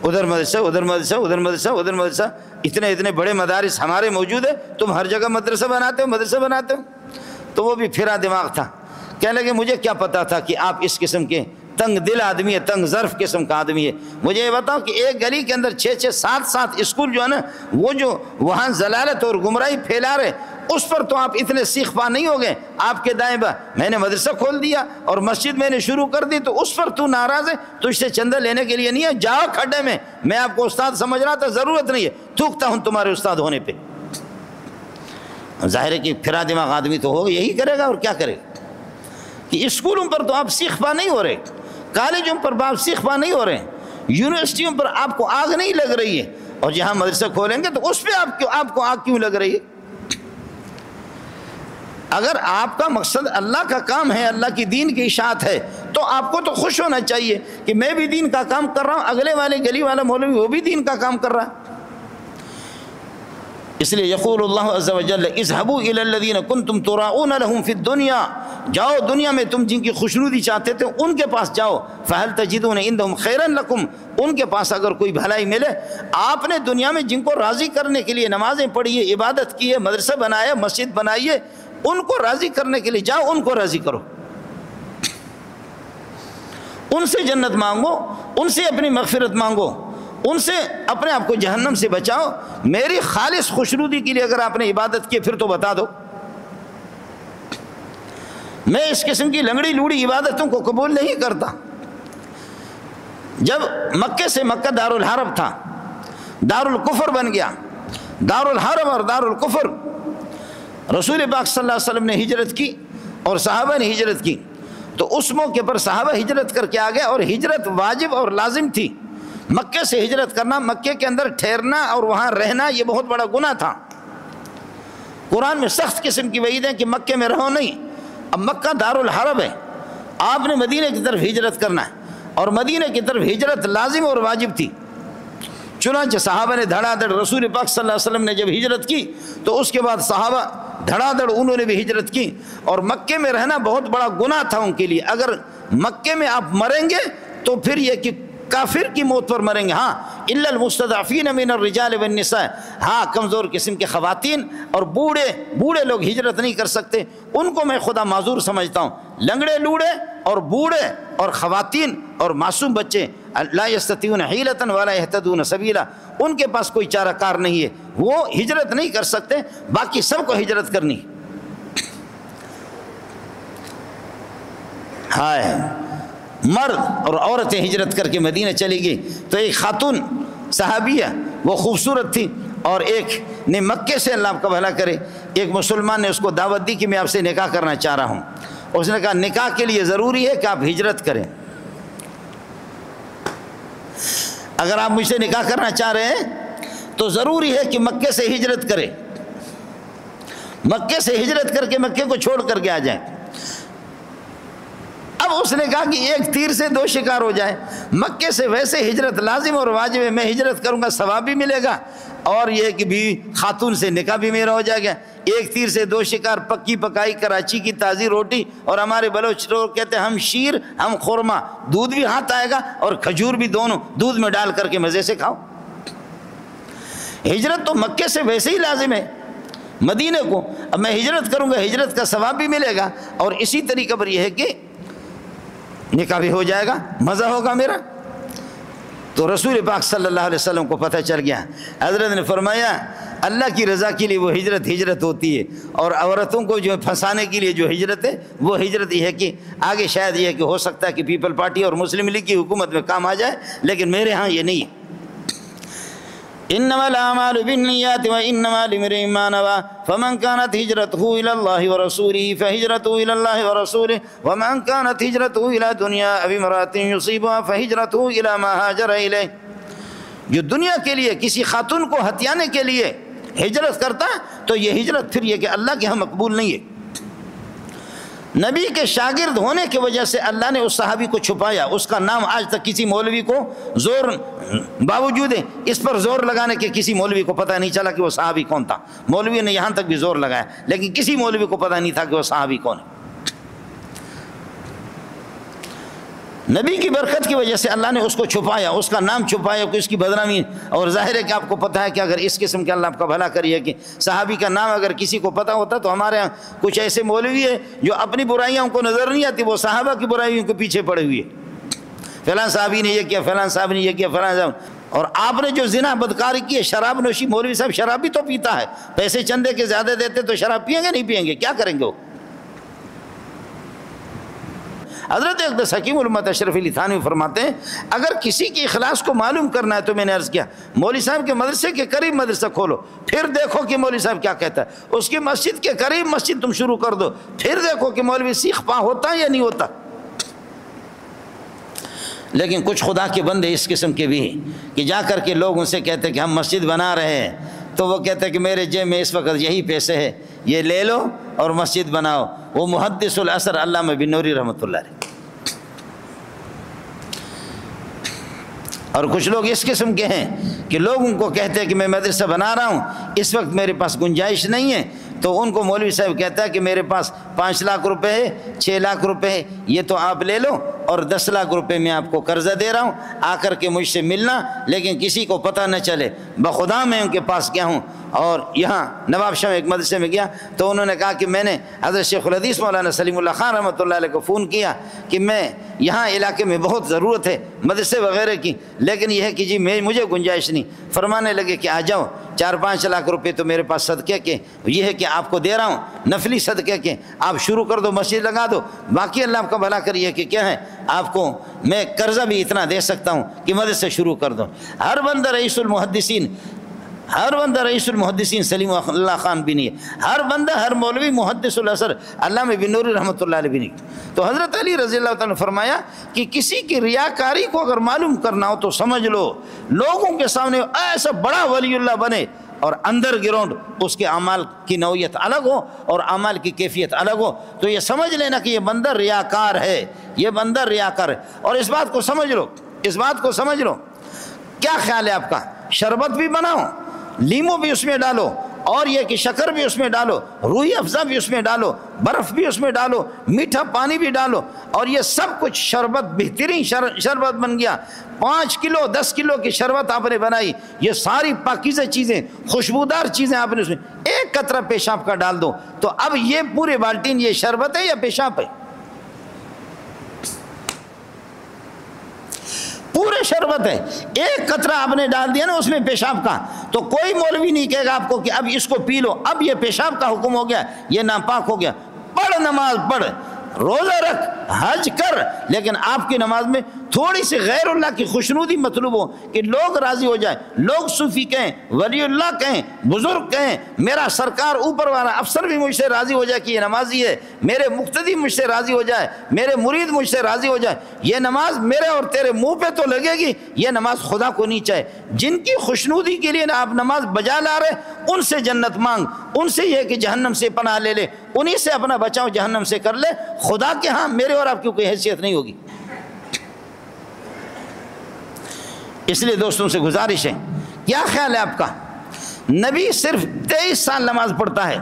ادھر مدرسہ ادھر مدرسہ ادھر مدرسہ ادھر مدرسہ، اتنے بڑے مدارس ہمارے موجود ہیں، تم ہر جگہ مدرسہ بناتے ہو۔ تو وہ بھی پھرا دماغ تھا، کہنے لگے مجھے کیا پتا تھا کہ آپ اس قسم کے تنگ دل آدمی ہے، تنگ ظرف قسم کا آدمی ہے. مجھے یہ بتاؤ کہ ایک گلی کے اندر 6-6 7-7 اسکول جو ہے نا، وہ جو وہاں ضلالت اور گمراہی پھیلا رہے، اس پر تو آپ اتنے سیخ پا نہیں ہو گئے. آپ کے دائیں با میں نے مدرسہ کھول دیا اور مسجد میں نے شروع کر دی، تو اس پر تو ناراض ہے؟ تجھ سے چندہ لینے کے لیے نہیں ہے، جاؤ کھڈے میں. میں آپ کو استاد سمجھ رہا تھا، ضرورت نہیں ہے، تھوکتا ہوں تمہارے استاد ہونے پہ. ظاہر ہے کہ پھرا دماغ آدمی تو ہوگا، یہی کرے گا اور کیا کرے گا. کہ اسکولوں پر تو آپ سیخ پا نہیں ہو رہے، کالجوں پر آپ سیخ پا نہیں ہو رہے، یونیورسٹیوں پر آپ کو آگ نہیں لگ رہی ہے، اور جہاں مدرسہ کھولیں گے تو اس پہ آپ کو آگ کیوں لگ رہی ہے؟ اگر آپ کا مقصد اللہ کا کام ہے، اللہ کی دین کی اشاعت ہے، تو آپ کو تو خوش ہونا چاہیے کہ میں بھی دین کا کام کر رہا ہوں، اگلے والے گلی والا مولوی وہ بھی دین کا کام کر رہا ہے. اس لیے یقول اللہ عز وجل اذهبوا الى الذين كنتم تراؤون لهم في الدنيا، جاؤ دنیا میں تم جن کی خوشنودی چاہتے تھے ان کے پاس جاؤ. فهل تجدون عندهم خيرا لكم، ان کے پاس اگر کوئی بھلائی ملے. آپ نے دنیا میں جن کو راضی کرنے کے لیے نمازیں پڑھی ہے، عبادت کی ہے، مدرسہ بنایا، مسجد بنائی ہے، ان کو راضی کرنے کے لیے جاؤ، ان کو راضی کرو، ان سے جنت مانگو، ان سے اپنی مغفرت مانگو، ان سے اپنے آپ کو جہنم سے بچاؤ. میری خالص خوشنودی کے لیے اگر آپ نے عبادت کی پھر تو بتا دو. میں اس قسم کی لنگڑی لوڑی عبادتوں کو قبول نہیں کرتا. جب مکے سے مکہ دار الحرب تھا، دار الکفر بن گیا، دار الحرب اور دار الکفر. رسول پاک صلی اللہ علیہ وسلم نے ہجرت کی اور صحابہ نے ہجرت کی، تو اس موقع پر صحابہ ہجرت کر کے آ گئے، اور ہجرت واجب اور لازم تھی. مکے سے ہجرت کرنا، مکے کے اندر ٹھہرنا اور وہاں رہنا، یہ بہت بڑا گناہ تھا. قرآن میں سخت قسم کی وعید ہے کہ مکے میں رہو نہیں. اب مکہ دار الحرب ہے، آپ نے مدینہ کی طرف ہجرت کرنا ہے، اور مدینہ کی طرف ہجرت لازم اور واجب تھی. چنانچہ صحابہ نے دھڑا دھڑ، رسول پاک صلی اللہ علیہ وسلم نے جب ہجرت کی تو اس کے بعد صحابہ دھڑا دھڑ انہوں نے بھی ہجرت کی. اور مکے میں رہنا بہت بڑا گناہ تھا ان کے لیے. اگر مکے میں آپ مریں گے تو پھر یہ کہ کافر کی موت پر مریں گے. ہاں الا المستضعفین من الرجال والنساء، ہاں کمزور قسم کے خواتین اور بوڑھے لوگ ہجرت نہیں کر سکتے، ان کو میں خدا معذور سمجھتا ہوں. لنگڑے لوڑے اور بوڑھے اور خواتین اور معصوم بچے لا یستطیعون حیلۃ ولا یہتدون سبیلا، ان کے پاس کوئی چارہ کار نہیں ہے، وہ ہجرت نہیں کر سکتے. باقی سب کو ہجرت کرنی. ہائے مرد اور عورتیں ہجرت کر کے مدینہ چلی گئی. تو ایک خاتون صحابیہ وہ خوبصورت تھی، اور ایک نے مکے سے، اللہ آپ کا بھلا کرے، ایک مسلمان نے اس کو دعوت دی کہ میں آپ سے نکاح کرنا چاہ رہا ہوں. اس نے کہا نکاح کے لیے ضروری ہے کہ آپ ہجرت کریں. اگر آپ مجھ سے نکاح کرنا چاہ رہے ہیں تو ضروری ہے کہ مکے سے ہجرت کریں، مکے سے ہجرت کر کے مکے کو چھوڑ کر کے آ جائیں. اب اس نے کہا کہ ایک تیر سے دو شکار ہو جائے. مکے سے ویسے ہجرت لازم اور واجب ہے، میں ہجرت کروں گا ثواب بھی ملے گا، اور یہ کہ بھی خاتون سے نکاح بھی میرا ہو جائے گا. ایک تیر سے دو شکار، پکی پکائی کراچی کی تازی روٹی، اور ہمارے بلوچ لوگ کہتے ہیں ہم شیر ہم خورما، دودھ بھی ہاتھ آئے گا اور کھجور بھی، دونوں دودھ میں ڈال کر کے مزے سے کھاؤ. ہجرت تو مکے سے ویسے ہی لازم ہے مدینے کو. اب میں ہجرت کروں گا، ہجرت کا ثواب بھی ملے گا، اور اسی طریقے پر یہ ہے کہ نکاح بھی ہو جائے گا، مزہ ہوگا میرا. تو رسول پاک صلی اللہ علیہ وسلم کو پتہ چل گیا. حضرت نے فرمایا اللہ کی رضا کے لیے وہ ہجرت ہوتی ہے، اور عورتوں کو جو پھنسانے کے لیے جو ہجرت ہے وہ ہجرت یہ ہے کہ آگے شاید یہ ہے کہ ہو سکتا ہے کہ پیپل پارٹی اور مسلم لیگ کی حکومت میں کام آ جائے، لیکن میرے ہاں یہ نہیں ہے. انما الاعمال بالنیات وانما لامرئ ما نوى فمن كانت هجرته الى الله ورسوله فهجرته الى الله ورسوله ومن كانت هجرته الى دنيا او امرأة يصيبها فهجرته الى ما هاجر اليه. جو دنیا کے لیے کسی خاتون کو ہتھیانے کے لیے ہجرت کرتا ہے تو یہ ہجرت پھر یہ کہ اللہ کے ہاں مقبول نہیں ہے. نبی کے شاگرد ہونے کی وجہ سے اللہ نے اس صحابی کو چھپایا. اس کا نام آج تک کسی مولوی کو زور باوجود اس پر زور لگانے کے کسی مولوی کو پتہ نہیں چلا کہ وہ صحابی کون تھا. مولوی نے یہاں تک بھی زور لگایا لیکن کسی مولوی کو پتہ نہیں تھا کہ وہ صحابی کون ہے. نبی کی برکت کی وجہ سے اللہ نے اس کو چھپایا، اس کا نام چھپایا کہ اس کی بدنامی، اور ظاہر ہے کہ آپ کو پتہ ہے کہ اگر اس قسم کے اللہ آپ کا بھلا کریے کہ صحابی کا نام اگر کسی کو پتہ ہوتا تو ہمارے ہاں کچھ ایسے مولوی ہیں جو اپنی برائیاں ان کو نظر نہیں آتی، وہ صحابہ کی برائیوں کے پیچھے پڑے ہوئے، فلاں صحابی نے یہ کیا، فلاں صاحب نے یہ کیا، فلاں صاحب۔ اور آپ نے جو زنا بدکاری کی ہے، شراب نوشی، مولوی صاحب شراب بھی تو پیتا ہے، پیسے چندے کے زیادہ دیتے تو شراب پئیں گے نہیں پئیں گے، کیا کریں گے وہ؟ حضرت اقدس حکیم الامت اشرف علی تھانوی فرماتے ہیں اگر کسی کے اخلاص کو معلوم کرنا ہے تو میں نے عرض کیا مولوی صاحب کے مدرسے کے قریب مدرسہ کھولو، پھر دیکھو کہ مولوی صاحب کیا کہتا ہے، اس کی مسجد کے قریب مسجد تم شروع کر دو، پھر دیکھو کہ مولوی سیخ پا ہوتا یا نہیں ہوتا۔ لیکن کچھ خدا کے بندے اس قسم کے بھی کہ جا کر کے لوگ ان سے کہتے ہیں کہ ہم مسجد بنا رہے ہیں، تو وہ کہتے ہیں کہ میرے جیب میں اس وقت یہی پیسے ہے، یہ لے لو اور مسجد بناؤ۔ وہ محدث العصر علامہ بن نوری رحمۃ اللہ علیہ۔ اور کچھ لوگ اس قسم کے ہیں کہ لوگ ان کو کہتے ہیں کہ میں مدرسہ بنا رہا ہوں، اس وقت میرے پاس گنجائش نہیں ہے، تو ان کو مولوی صاحب کہتا ہے کہ میرے پاس 5 لاکھ روپے ہے، 6 لاکھ روپے ہے، یہ تو آپ لے لو، اور 10 لاکھ روپے میں آپ کو قرضہ دے رہا ہوں، آ کر کے مجھ سے ملنا، لیکن کسی کو پتہ نہ چلے، بخدا میں ان کے پاس کیا ہوں۔ اور یہاں نواب شاہ ایک مدرسے میں گیا تو انہوں نے کہا کہ میں نے حضرت شیخ الحدیث مولانا سلیم اللہ خان رحمۃ اللہ علیہ کو فون کیا کہ میں یہاں علاقے میں بہت ضرورت ہے مدرسے وغیرہ کی، لیکن یہ ہے کہ جی مجھے گنجائش نہیں۔ فرمانے لگے کہ آ جاؤ، 4-5 لاکھ روپے تو میرے پاس صدقے کے یہ ہے کہ آپ کو دے رہا ہوں، نفلی صدقے کے، آپ شروع کر دو، مسجد لگا دو، باقی اللہ آپ کا بھلا کریے کہ کیا ہے آپ کو میں قرضہ بھی اتنا دے سکتا ہوں کہ مدرسے شروع کر دو۔ ہر بندہ رئیس المحدثین سلیم اللہ خان بھی نہیں ہے، ہر بندہ ہر مولوی محدث العصر علامہ بن نوری رحمۃ اللہ علیہ بھی نہیں۔ تو حضرت علی رضی اللہ تعالیٰ نے فرمایا کہ کسی کی ریاکاری کو اگر معلوم کرنا ہو تو سمجھ لو، لوگوں کے سامنے ایسا بڑا ولی اللہ بنے اور اندر گراؤنڈ اس کے اعمال کی نوعیت الگ ہو اور اعمال کی کیفیت الگ ہو، تو یہ سمجھ لینا کہ یہ بندہ ریاکار ہے، یہ بندہ ریاکار ہے۔ اور اس بات کو سمجھ لو، کیا خیال ہے آپ کا؟ شربت بھی بناؤ، لیمو بھی اس میں ڈالو، اور یہ کہ شکر بھی اس میں ڈالو، روئی افزا بھی اس میں ڈالو، برف بھی اس میں ڈالو، میٹھا پانی بھی ڈالو، اور یہ سب کچھ شربت بہترین شربت بن گیا۔ 5 کلو 10 کلو کی شربت آپ نے بنائی، یہ ساری پاکیزہ چیزیں، خوشبودار چیزیں آپ نے اس میں ایک قطرہ پیشاب کا ڈال دو، تو اب یہ پورے بالٹین یہ شربت ہے یا پیشاب ہے؟ پورے شربت ہے، ایک قطرہ آپ نے ڈال دیا نا اس میں پیشاب کا، تو کوئی مولوی نہیں کہے گا آپ کو کہ اب اس کو پی لو، اب یہ پیشاب کا حکم ہو گیا، یہ ناپاک ہو گیا۔ پڑھ نماز پڑھ، روزہ رکھ، حج کر، لیکن آپ کی نماز میں تھوڑی سی غیر اللہ کی خوشنودی مطلوب ہو کہ لوگ راضی ہو جائیں، لوگ صوفی کہیں، ولی اللہ کہیں، بزرگ کہیں، میرا سرکار اوپر والا افسر بھی مجھ سے راضی ہو جائے کہ یہ نمازی ہے، میرے مقتدی مجھ سے راضی ہو جائے، میرے مرید مجھ سے راضی ہو جائے، یہ نماز میرے اور تیرے منہ پہ تو لگے گی، یہ نماز خدا کو نہیں چاہے۔ جن کی خوشنودی کے لیے آپ نماز بجا لا رہے ان سے جنت مانگ، ان سے یہ کہ جہنم سے پناہ لے لے، انہی سے اپنا بچاؤ جہنم سے کر لے، خدا کے ہاں میرے اور آپ کی کوئی حیثیت نہیں ہوگی۔ اس لیے دوستوں سے گزارش ہے، کیا خیال ہے آپ کا؟ نبی صرف 23 سال نماز پڑھتا ہے،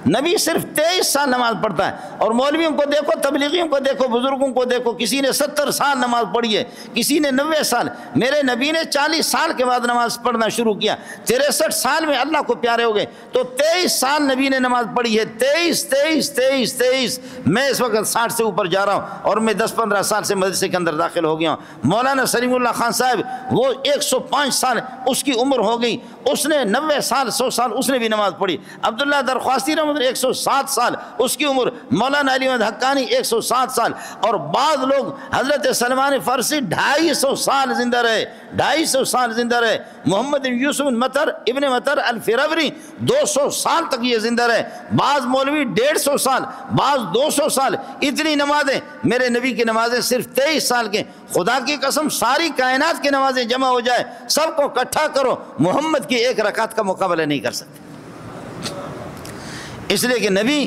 نبی صرف 23 سال نماز پڑھتا ہے، اور مولویوں کو دیکھو، تبلیغیوں کو دیکھو، بزرگوں کو دیکھو، کسی نے 70 سال نماز پڑھی ہے، کسی نے 90 سال۔ میرے نبی نے 40 سال کے بعد نماز پڑھنا شروع کیا، 63 سال میں اللہ کو پیارے ہو گئے، تو 23 سال نبی نے نماز پڑھی ہے، 23۔ میں اس وقت 60 سے اوپر جا رہا ہوں، اور میں 10-15 سال سے مدرسے کے اندر داخل ہو گیا ہوں۔ مولانا سلیم اللہ خان صاحب وہ 105 سال اس کی عمر ہو گئی، اس نے 90 سال 100 سال اس نے بھی نماز پڑھی۔ عبداللہ درخواستی رحمۃ 107 سال اس کی عمر، مولانا علی احمد حقانی 107 سال، اور بعض لوگ حضرت سلمان فارسی 250 سال زندہ رہے، 250 سال زندہ رہے۔ محمد یوسف ابن مطر الفرابری 200 سال تک یہ زندہ رہے، بعض مولوی 150 سال، بعض 200 سال۔ اتنی نمازیں، میرے نبی کی نمازیں صرف 23 سال کے۔ خدا کی قسم ساری کائنات کی نمازیں جمع ہو جائے، سب کو اکٹھا کرو، محمد کی ایک رکعت کا مقابلہ نہیں کر سکتے۔ اس لیے کہ نبی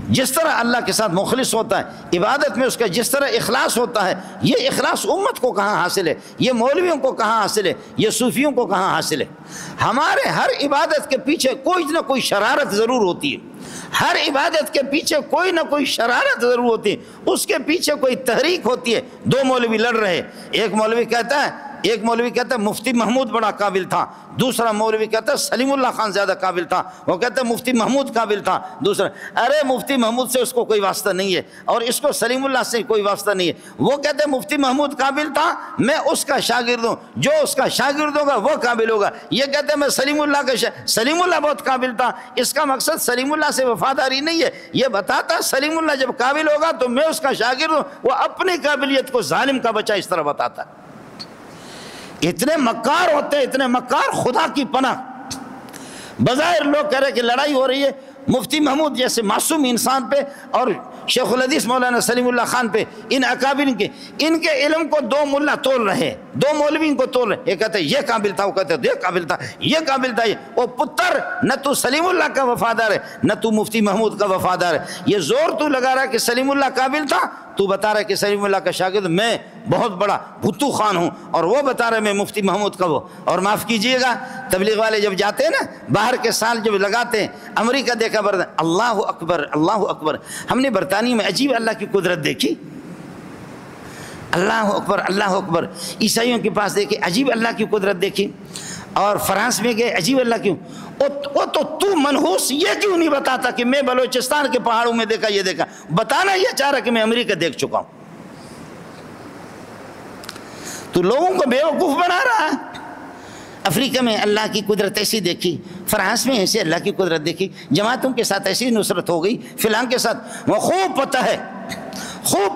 جس طرح اللہ کے ساتھ مخلص ہوتا ہے، عبادت میں اس کا جس طرح اخلاص ہوتا ہے، یہ اخلاص امت کو کہاں حاصل ہے؟ یہ مولویوں کو کہاں حاصل ہے؟ یہ صوفیوں کو کہاں حاصل ہے؟ ہمارے ہر عبادت کے پیچھے کوئی نہ کوئی شرارت ضرور ہوتی ہے، ہر عبادت کے پیچھے کوئی نہ کوئی شرارت ضرور ہوتی ہے، اس کے پیچھے کوئی تحریک ہوتی ہے۔ دو مولوی لڑ رہے، ایک مولوی کہتا ہے مفتی محمود بڑا قابل تھا، دوسرا مولوی کہتا ہے سلیم اللہ خان زیادہ قابل تھا، وہ کہتا ہے مفتی محمود قابل تھا، دوسرا ارے مفتی محمود سے اس کو کوئی واسطہ نہیں ہے اور اس کو سلیم اللہ سے کوئی واسطہ نہیں ہے۔ وہ کہتے ہیں مفتی محمود قابل تھا، میں اس کا شاگرد ہوں، جو اس کا شاگرد ہوگا وہ قابل ہوگا۔ یہ کہتے ہیں میں سلیم اللہ کا سلیم اللہ بہت قابل تھا، اس کا مقصد سلیم اللہ سے وفاداری نہیں ہے، یہ بتاتا سلیم اللہ جب قابل ہوگا تو میں اس کا شاگرد ہوں، وہ اپنی قابلیت کو ظالم کا بچہ اس طرح بتاتا ہے۔ اتنے مکار ہوتے ہیں، اتنے مکار، خدا کی پناہ۔ بظاہر لوگ کہہ رہے کہ لڑائی ہو رہی ہے مفتی محمود جیسے معصوم انسان پہ اور شیخ الحدیث مولانا سلیم اللہ خان پہ، ان اکابر ان کے علم کو دو ملا تول رہے ہیں، دو مولوی ان کو تول رہے ہیں۔ یہ کہتے ہیں یہ قابل تھا، وہ کہتے ہیں یہ قابل تھا، یہ قابل تھا۔ وہ پتر نہ تو سلیم اللہ کا وفادار ہے نہ تو مفتی محمود کا وفادار ہے۔ یہ زور تو لگا رہا ہے کہ سلیم اللہ قابل تھا، تو بتا رہا ہے کہ سلیم اللہ کا شاگرد میں بہت بڑا بھتو خان ہوں، اور وہ بتا رہا ہے میں مفتی محمود کا وہ۔ اور معاف کیجئے گا تبلیغ والے جب جاتے ہیں نا باہر کے سال جب لگاتے ہیں، امریکہ دیکھا اللہ اکبر اللہ اکبر، ہم نے برطانیہ میں عجیب اللہ کی قدرت دیکھی، اللہ اکبر اللہ اکبر، عیسائیوں کے پاس دیکھے عجیب اللہ کی قدرت دیکھی، اور فرانس میں گئے عجیب اللہ کیوں، وہ تو منحوس یہ کیوں نہیں بتاتا کہ میں بلوچستان کے پہاڑوں میں دیکھا، یہ دیکھا، بتانا یہ چاہ رہا کہ میں امریکہ دیکھ چکا ہوں۔ تو لوگوں کو بیوقوف بنا رہا ہے۔ افریقہ میں اللہ کی قدرت ایسی دیکھی، فرانس میں ایسے اللہ کی قدرت دیکھی، جماعتوں کے ساتھ ایسی نصرت ہو گئی، فلان کے ساتھ، وہ خوب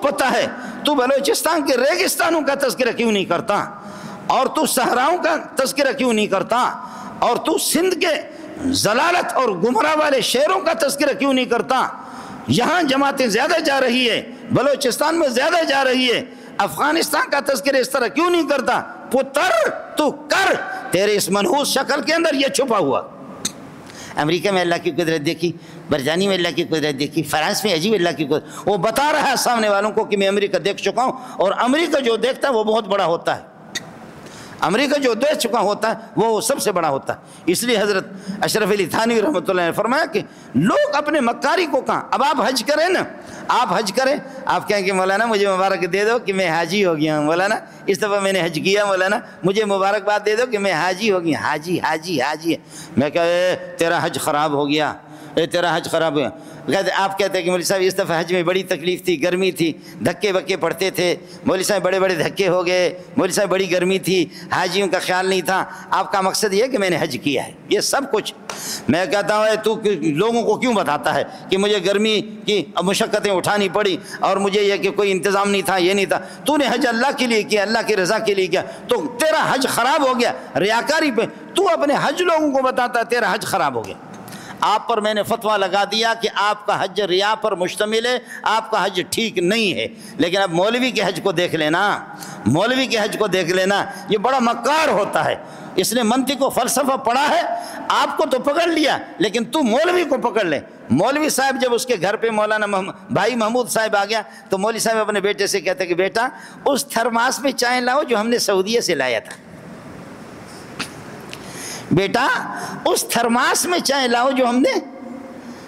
پتہ ہے تو بلوچستان کے ریگستانوں کا تذکرہ کیوں نہیں کرتا، اور تو صحراؤں کا تذکرہ کیوں نہیں کرتا، اور تو سندھ کے ضلالت اور گمراہ والے شہروں کا تذکرہ کیوں نہیں کرتا۔ یہاں جماعتیں زیادہ جا رہی ہے، بلوچستان میں زیادہ جا رہی ہے، افغانستان کا تذکرہ اس طرح کیوں نہیں کرتا۔ پتر تو کر، تیرے اس منحوس شکل کے اندر یہ چھپا ہوا۔ امریکہ میں اللہ کی قدرت دیکھی، برطانیہ میں اللہ کی قدرت دیکھی، فرانس میں عجیب اللہ کی قدرت۔ وہ بتا رہا ہے سامنے والوں کو کہ میں امریکہ دیکھ چکا ہوں، اور امریکہ جو دیکھتا ہے وہ بہت بڑا ہوتا ہے، امریکہ جو دیکھ چکا ہوتا ہے وہ سب سے بڑا ہوتا ہے۔ اس لیے حضرت اشرف علی تھانوی رحمۃ اللہ نے فرمایا کہ لوگ اپنے مکاری کو کہاں، اب آپ حج کریں نا، آپ حج کریں، آپ کہیں کہ مولانا مجھے مبارک دے دو کہ میں حاجی ہو گیا ہوں، مولانا اس دفعہ میں نے حج کیا، مولانا مجھے مبارکباد دے دو کہ میں حاجی ہو گیا۔ حاجی میں کہا تیرا حج خراب ہو گیا، تیرا حج خراب ہو گیا۔ آپ کہتے ہیں کہ مولوی صاحب اس دفعہ حج میں بڑی تکلیف تھی، گرمی تھی، دھکے بکے پڑتے تھے، مولوی صاحب بڑے بڑے دھکے ہو گئے، مولوی صاحب بڑی گرمی تھی، حاجیوں کا خیال نہیں تھا۔ آپ کا مقصد یہ ہے کہ میں نے حج کیا ہے، یہ سب کچھ میں کہتا ہوں تو لوگوں کو کیوں بتاتا ہے کہ مجھے گرمی کی مشقتیں اٹھانی پڑی اور مجھے یہ کہ کوئی انتظام نہیں تھا، یہ نہیں تھا۔ تو نے حج اللہ کے لیے کیا، اللہ کی رضا کے لیے کیا، تو تیرا حج خراب ہو گیا ریاکاری پہ۔ تو اپنے حج لوگوں کو بتاتا ہے تیرا حج خراب ہو گیا۔ آپ پر میں نے فتویٰ لگا دیا کہ آپ کا حج ریا پر مشتمل ہے، آپ کا حج ٹھیک نہیں ہے۔ لیکن اب مولوی کے حج کو دیکھ لینا، مولوی کے حج کو دیکھ لینا، یہ بڑا مکار ہوتا ہے۔ اس نے منطق و فلسفہ پڑھا ہے، آپ کو تو پکڑ لیا، لیکن تو مولوی کو پکڑ لے۔ مولوی صاحب جب اس کے گھر پہ مولانا بھائی محمود صاحب آ گیا تو مولوی صاحب اپنے بیٹے سے کہتے کہ بیٹا اس تھرماس میں چائے لاؤ جو ہم نے سعودیہ سے لایا تھا، بیٹا اس تھرماس میں چائے لاؤ جو ہم نے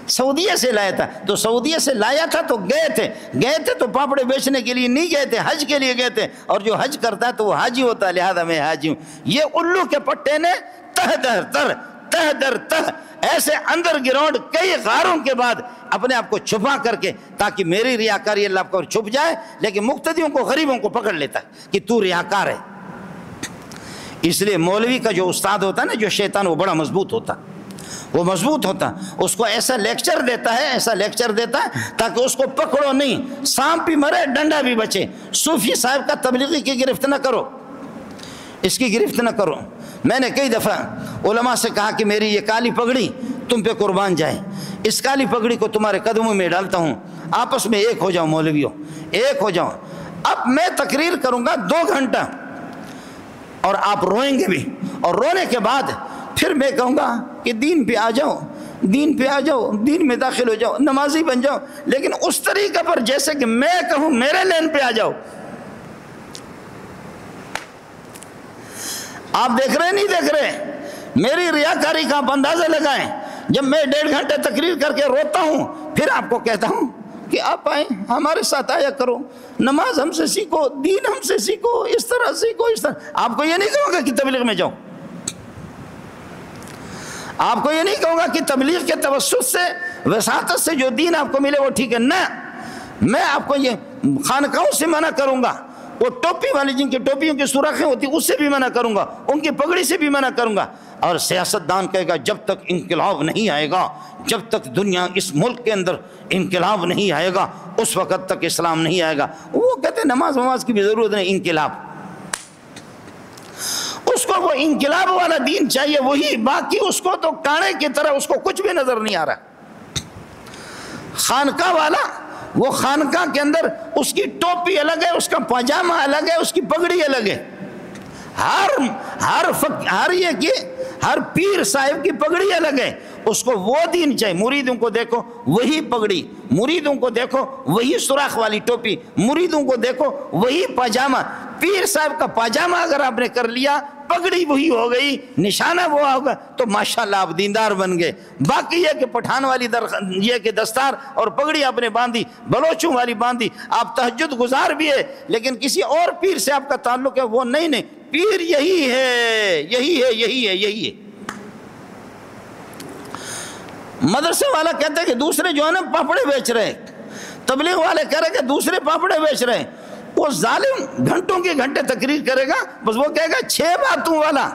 سعودیہ سے لایا تھا۔ تو سعودیہ سے لایا تھا تو گئے تھے تو پاپڑے بیچنے کے لیے نہیں گئے تھے، حج کے لیے گئے تھے، اور جو حج کرتا ہے تو وہ حاجی ہوتا ہے، لہذا میں حاجی ہوں۔ یہ الو کے پٹے نے تہ در تہ ایسے انڈر گراؤنڈ کئی غاروں کے بعد اپنے آپ کو چھپا کر کے، تاکہ میری ریاکاری اللہ پر چھپ جائے، لیکن مقتدیوں کو غریبوں کو پکڑ لیتا ہے کہ تو ریاکار ہے۔ اس لیے مولوی کا جو استاد ہوتا ہے نا، جو شیطان، وہ بڑا مضبوط ہوتا، وہ مضبوط ہوتا، اس کو ایسا لیکچر دیتا ہے تاکہ اس کو پکڑو نہیں، سانپ بھی مرے ڈنڈا بھی بچے۔ صوفی صاحب کا تبلیغی کی گرفت نہ کرو، اس کی گرفت نہ کرو۔ میں نے کئی دفعہ علماء سے کہا کہ میری یہ کالی پگڑی تم پہ قربان جائے، اس کالی پگڑی کو تمہارے قدموں میں ڈالتا ہوں، آپس میں ایک ہو جاؤ مولویوں، ایک ہو جاؤ۔ اب میں تقریر کروں گا 2 گھنٹہ اور آپ روئیں گے بھی، اور رونے کے بعد پھر میں کہوں گا کہ دین پہ آ جاؤ، دین پہ آ جاؤ، دین میں داخل ہو جاؤ، نمازی بن جاؤ، لیکن اس طریقہ پر جیسے کہ میں کہوں میرے لین پہ آ جاؤ۔ آپ دیکھ رہے نہیں دیکھ رہے؟ میری ریاکاری کا آپ اندازہ لگائیں۔ جب میں 1.5 گھنٹے تقریر کر کے روتا ہوں پھر آپ کو کہتا ہوں کہ آپ آئیں ہمارے ساتھ آیا کرو، نماز ہم سے سیکھو، دین ہم سے سیکھو، اس طرح سیکھو، اس طرح، آپ کو یہ نہیں کہوں گا کہ تبلیغ میں جاؤ، آپ کو یہ نہیں کہوں گا کہ تبلیغ کے توسط سے وساطت سے جو دین آپ کو ملے وہ ٹھیک ہے، نہ، میں آپ کو یہ خانقاہوں سے منع کروں گا، وہ ٹوپی والی جن کی ٹوپیوں کی سوراخیں ہوتی اس سے بھی منع کروں گا، ان کی پگڑی سے بھی منع کروں گا، اور سیاستدان کہے گا جب تک انقلاب نہیں آئے گا، جب تک دنیا اس ملک کے اندر انقلاب نہیں آئے گا اس وقت تک اسلام نہیں آئے گا۔ وہ کہتے ہیں نماز کی بھی ضرورت نہیں، انقلاب، اس کو وہ انقلاب والا دین چاہیے، وہی، باقی اس کو تو کانے کی طرح اس کو کچھ بھی نظر نہیں آ رہا۔ خانقاہ والا، وہ خانقاہ کے اندر اس کی ٹوپی الگ ہے، اس کا پاجامہ الگ ہے، اس کی پگڑی الگ ہے، ہر پیر صاحب کی پگڑی الگ ہے، اس کو وہ دین چاہیے۔ مریدوں کو دیکھو وہی پگڑی، مریدوں کو دیکھو وہی سوراخ والی ٹوپی، مریدوں کو دیکھو وہی پاجامہ۔ پیر صاحب کا پاجامہ اگر آپ نے کر لیا، پگڑی وہی ہو گئی، نشانہ وہ ہوگا، تو ماشاءاللہ آپ دیندار بن گئے۔ باقی یہ کہ پٹھان والی یہ کہ دستار اور پگڑی آپ نے باندھی، بلوچوں والی باندھی، آپ تہجد گزار بھی ہے لیکن کسی اور پیر سے آپ کا تعلق ہے، وہ نہیں، پیر یہی ہے، یہی ہے، یہی ہے، یہی ہے۔ مدرسے والا کہتا ہے کہ دوسرے جو ہے نا پاپڑے بیچ رہے، تبلیغ والے کہہ رہے کہ دوسرے پاپڑے بیچ رہے، وہ ظالم گھنٹوں کے گھنٹے تقریر کرے گا، بس وہ کہے گا 6 باتوں والا،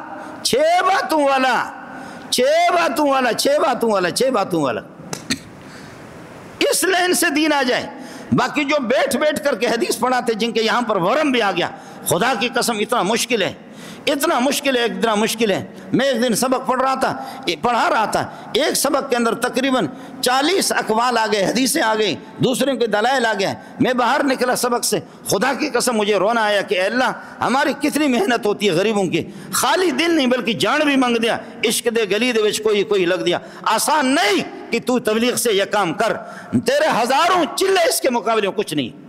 6 باتوں والا، 6 باتوں والا، 6 باتوں والا، 6 باتوں والا، اس لائن سے دین آ جائے۔ باقی جو بیٹھ کر کے حدیث پڑھاتے جن کے یہاں پر ورم بھی آ گیا، خدا کی قسم اتنا مشکل ہے، اتنا مشکل ہے، اتنا مشکل ہے۔ میں ایک دن سبق پڑھا رہا تھا، ایک سبق کے اندر تقریباً 40 اقوال آ گئے، حدیثیں آ گئی، دوسرے کے دلائل آ گئے۔ میں باہر نکلا سبق سے، خدا کی قسم مجھے رونا آیا کہ اے اللہ ہماری کتنی محنت ہوتی ہے غریبوں کی، خالی دل نہیں بلکہ جان بھی منگ دیا، عشق دے گلی دے وچ کوئی لگ دیا۔ آسان نہیں کہ تو تبلیغ سے یہ کام کر، تیرے ہزاروں چلے اس کے مقابلے کچھ نہیں،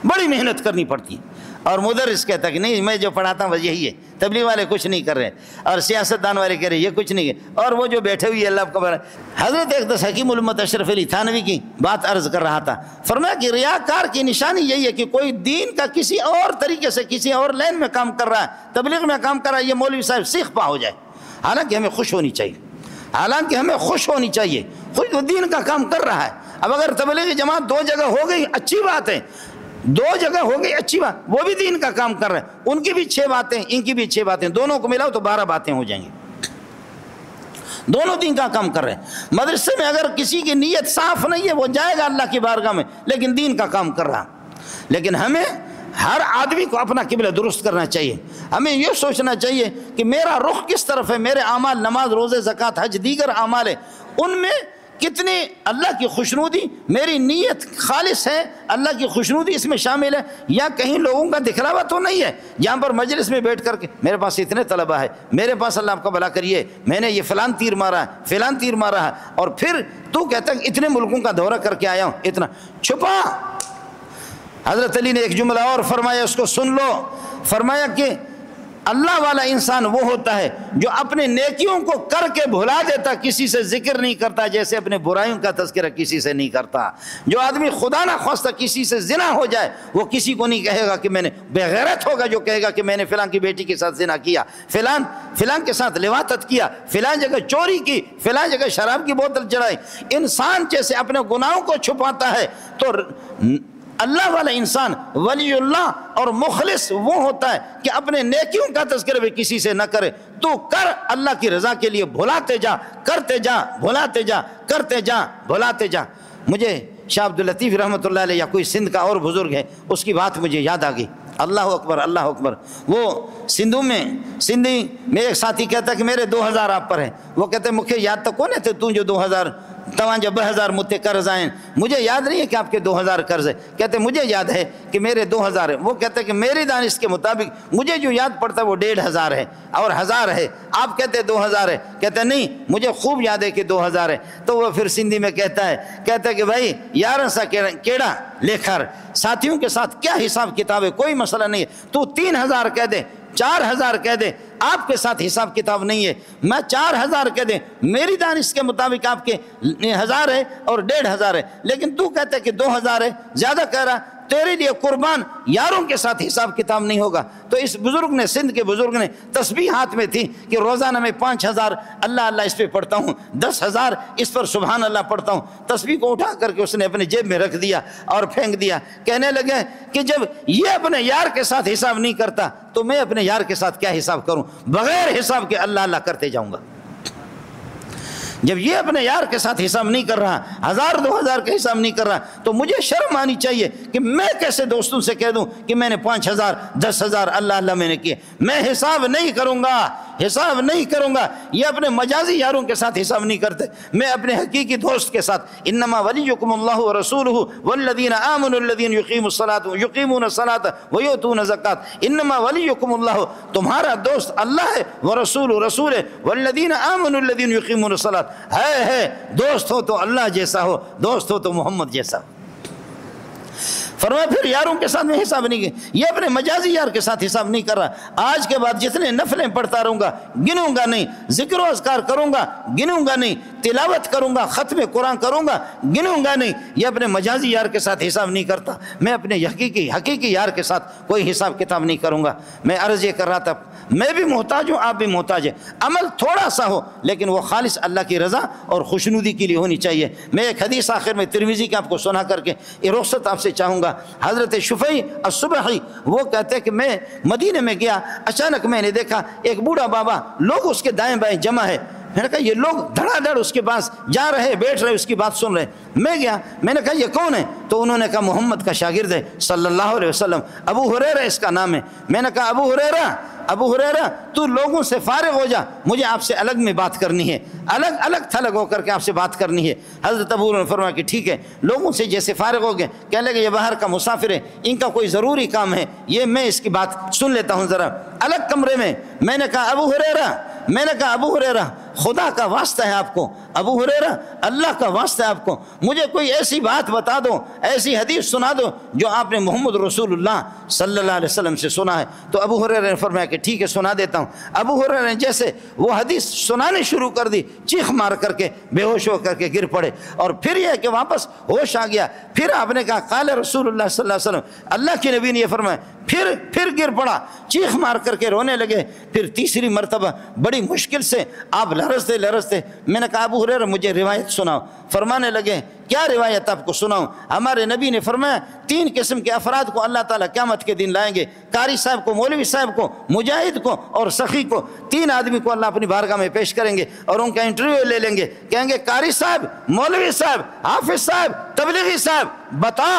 بڑی محنت کرنی پڑتی ہے۔ اور مدرس کہتا کہ نہیں میں جو پڑھاتا ہوں بس یہی ہے، تبلیغ والے کچھ نہیں کر رہے، اور سیاستدان والے کہہ رہے یہ کچھ نہیں ہے، اور وہ جو بیٹھے ہوئے اللہ کو بڑا۔ حضرت اقدس حکیم الامت اشرف علی تھانوی کی بات عرض کر رہا تھا، فرمایا کہ ریاکار کی نشانی یہی ہے کہ کوئی دین کا کسی اور طریقے سے کسی اور لائن میں کام کر رہا ہے، تبلیغ میں کام کر رہا ہے، یہ مولوی صاحب سیخ پا ہو جائے۔ حالانکہ ہمیں خوش ہونی چاہیے، خود وہ دین کا کام کر رہا ہے۔ اب اگر تبلیغی جماعت 2 جگہ ہو گئی اچھی بات ہے، 2 جگہ ہو گئی اچھی بات، وہ بھی دین کا کام کر رہے ہیں، ان کی بھی 6 باتیں، ان کی بھی 6 باتیں، دونوں کو ملاؤ تو 12 باتیں ہو جائیں گی، دونوں دین کا کام کر رہے ہیں۔ مدرسے میں اگر کسی کی نیت صاف نہیں ہے وہ جائے گا اللہ کی بارگاہ میں لیکن دین کا کام کر رہا۔ لیکن ہمیں ہر آدمی کو اپنا قبلہ درست کرنا چاہیے، ہمیں یہ سوچنا چاہیے کہ میرا رخ کس طرف ہے، میرے اعمال، نماز، روزے، زکوٰۃ، حج، دیگر اعمال ہے، ان میں کتنی اللہ کی خوشنودی، میری نیت خالص ہے، اللہ کی خوشنودی اس میں شامل ہے، یا کہیں لوگوں کا دکھلاوا تو نہیں ہے، جہاں پر مجلس میں بیٹھ کر کے میرے پاس اتنے طلبہ ہے، میرے پاس اللہ آپ کا بھلا کریے، میں نے یہ فلان تیر مارا ہے، فلان تیر مارا ہے، اور پھر تو کہتا ہے اتنے ملکوں کا دورہ کر کے آیا ہوں، اتنا چھپا۔ حضرت علی نے ایک جملہ اور فرمایا، اس کو سن لو، فرمایا کہ اللہ والا انسان وہ ہوتا ہے جو اپنے نیکیوں کو کر کے بھلا دیتا، کسی سے ذکر نہیں کرتا، جیسے اپنے برائیوں کا تذکرہ کسی سے نہیں کرتا۔ جو آدمی خدا نہ خواستہ کسی سے زنا ہو جائے وہ کسی کو نہیں کہے گا کہ میں نے، بے غیرت ہوگا جو کہے گا کہ میں نے فلاں کی بیٹی کے ساتھ زنا کیا، فلان کے ساتھ لواطت کیا، فلاں جگہ چوری کی، فلاں جگہ شراب کی بوتل چڑھائی۔ انسان جیسے اپنے گناہوں کو چھپاتا ہے تو اللہ والا انسان ولی اللہ اور مخلص وہ ہوتا ہے کہ اپنے نیکیوں کا تذکرہ بھی کسی سے نہ کرے، تو کر اللہ کی رضا کے لیے، بھلاتے جا، کرتے جا، بھلاتے جا، کرتے جا، بھلاتے جا۔ مجھے شاہ عبداللطیف رحمۃ اللہ علیہ یا کوئی سندھ کا اور بزرگ ہے، اس کی بات مجھے یاد آ گئی، اللہ اکبر، اللہ اکبر۔ وہ سندھی میں ایک ساتھی کہتا ہے کہ میرے 2000 آپ پر ہیں، وہ کہتے ہیں مجھے یاد تو کون ہے تو جو 2000 توانجہ 2000 مجھے قرض آئیں، مجھے یاد نہیں ہے کہ آپ کے 2000 قرض ہے، کہتے مجھے یاد ہے کہ میرے 2000 ہے۔ وہ کہتے ہیں کہ میری دانش کے مطابق مجھے جو یاد پڑتا ہے وہ 1500 ہے اور 1000 ہے، آپ کہتے 2000 ہے، کہتے نہیں مجھے خوب یاد ہے کہ 2000 ہے۔ تو وہ پھر سندھی میں کہتا ہے کہ بھائی یار سا کیڑا لکھر، ساتھیوں کے ساتھ کیا حساب کتاب ہے، کوئی مسئلہ نہیں ہے، تو 3000 کہہ دے، 4000 کہہ دیں آپ کے ساتھ حساب کتاب نہیں ہے، میں 4000 کہہ دیں میری دانش کے مطابق آپ کے 1000 ہے اور 1500 ہے، لیکن تو کہتے کہ 2000 ہے، زیادہ کہہ رہا، تیرے لیے قربان یاروں کے ساتھ حساب کتاب نہیں ہوگا۔ تو اس بزرگ نے، سندھ کے بزرگ نے، تسبیح ہاتھ میں تھی کہ روزانہ میں 5000 اللہ اللہ اس پہ پڑھتا ہوں، 10000 اس پر سبحان اللہ پڑھتا ہوں۔ تسبیح کو اٹھا کر کے اس نے اپنے جیب میں رکھ دیا اور پھینک دیا، کہنے لگے کہ جب یہ اپنے یار کے ساتھ حساب نہیں کرتا تو میں اپنے یار کے ساتھ کیا حساب کروں، بغیر حساب کے اللہ اللہ کرتے جاؤں گا۔ جب یہ اپنے یار کے ساتھ حساب نہیں کر رہا، 1000 2000 کا حساب نہیں کر رہا، تو مجھے شرم آنی چاہیے کہ میں کیسے دوستوں سے کہہ دوں کہ میں نے 5000 10000 اللہ اللہ میں نے کیے۔ میں حساب نہیں کروں گا، حساب نہیں کروں گا۔ یہ اپنے مجازی یاروں کے ساتھ حساب نہیں کرتے، میں اپنے حقیقی دوست کے ساتھ۔ انما ولیکم اللہ ورسولہ والذین آمنوا الذین یقیمون الصلاۃ ویؤتون الزکاۃ۔ انما ولیکم اللہ، تمہارا دوست اللہ ہے، ورسول رسول ہے، والذین آمنوا الذین یقیمون الصلاۃ، ہے دوست ہو تو اللہ جیسا ہو، دوست ہو تو محمد جیسا ہو۔ فرمایا پھر یاروں کے ساتھ میں حساب نہیں کیا، یہ اپنے مجازی یار کے ساتھ حساب نہیں کر رہا۔ آج کے بعد جتنے نفلیں پڑھتا رہوں گا گنوں گا نہیں، ذکر و اذکار کروں گا گنوں گا نہیں، تلاوت کروں گا، ختم قرآن کروں گا گنوں گا نہیں۔ یہ اپنے مجازی یار کے ساتھ حساب نہیں کرتا، میں اپنے حقیقی یار کے ساتھ کوئی حساب کتاب نہیں کروں گا۔ میں عرض یہ کر رہا تھا، میں بھی محتاج ہوں، آپ بھی محتاج ہیں، عمل تھوڑا سا ہو لیکن وہ خالص اللہ کی رضا اور خوشنودی کے لیے ہونی چاہیے۔ میں ایک حدیث آخر میں ترمذی کی آپ کو سنا کر کے یہ رخصت آپ سے چاہوں گا۔ حضرت شفیع الصبحی وہ کہتے ہیں کہ میں مدینے میں گیا، اچانک میں نے دیکھا ایک بوڑھا بابا، لوگ اس کے دائیں بائیں جمع ہے۔ میں نے کہا یہ لوگ دھڑا دھڑ اس کے پاس جا رہے، بیٹھ رہے، اس کی بات سن رہے۔ میں گیا، میں نے کہا یہ کون ہے؟ تو انہوں نے کہا محمد کا شاگرد ہے صلی اللہ علیہ وسلم، ابو ہریرہ اس کا نام ہے۔ میں نے کہا ابو ہریرہ تو لوگوں سے فارغ ہو جا، مجھے آپ سے الگ میں بات کرنی ہے، الگ تھلگ ہو کر کے آپ سے بات کرنی ہے۔ حضرت ابو نے فرمایا کہ ٹھیک ہے۔ لوگوں سے جیسے فارغ ہو گئے، کہنے لگے یہ باہر کا مسافر ہے، ان کا کوئی ضروری کام ہے، یہ میں اس کی بات سن لیتا ہوں ذرا الگ کمرے میں۔ میں نے کہا ابو ہریرہ خدا کا واسطہ ہے آپ کو، ابو ہریرہ اللہ کا واسطہ ہے آپ کو، مجھے کوئی ایسی بات بتا دو، ایسی حدیث سنا دو جو آپ نے محمد رسول اللہ صلی اللہ علیہ وسلم سے سنا ہے۔ تو ابو ہریرہ نے فرمایا کہ ٹھیک ہے سنا دیتا ہوں۔ ابو ہریرہ نے جیسے وہ حدیث سنانے شروع کر دی، چیخ مار کر کے بے ہوش ہو کر کے گر پڑے، اور پھر یہ کہ واپس ہوش آ گیا۔ پھر آپ نے کہا قال رسول اللہ صلی اللہ علیہ وسلم، اللہ کے نبی نے یہ فرمایا، پھر گر پڑا، چیخ مار کر کے رونے لگے۔ پھر تیسری مرتبہ بڑی مشکل سے آپ لرزتے۔ میں نے کہا ابو ہریرہ مجھے روایت سناؤ۔ فرمانے لگے کیا روایت آپ کو سناؤں؟ ہمارے نبی نے فرمایا 3 قسم کے افراد کو اللہ تعالیٰ قیامت کے دن لائیں گے، قاری صاحب کو، مولوی صاحب کو، مجاہد کو اور سخی کو۔ 3 آدمی کو اللہ اپنی بارگاہ میں پیش کریں گے اور ان کا انٹرویو لے لیں گے، کہیں گے قاری صاحب، مولوی صاحب، حافظ صاحب، تبلیغی صاحب، بتا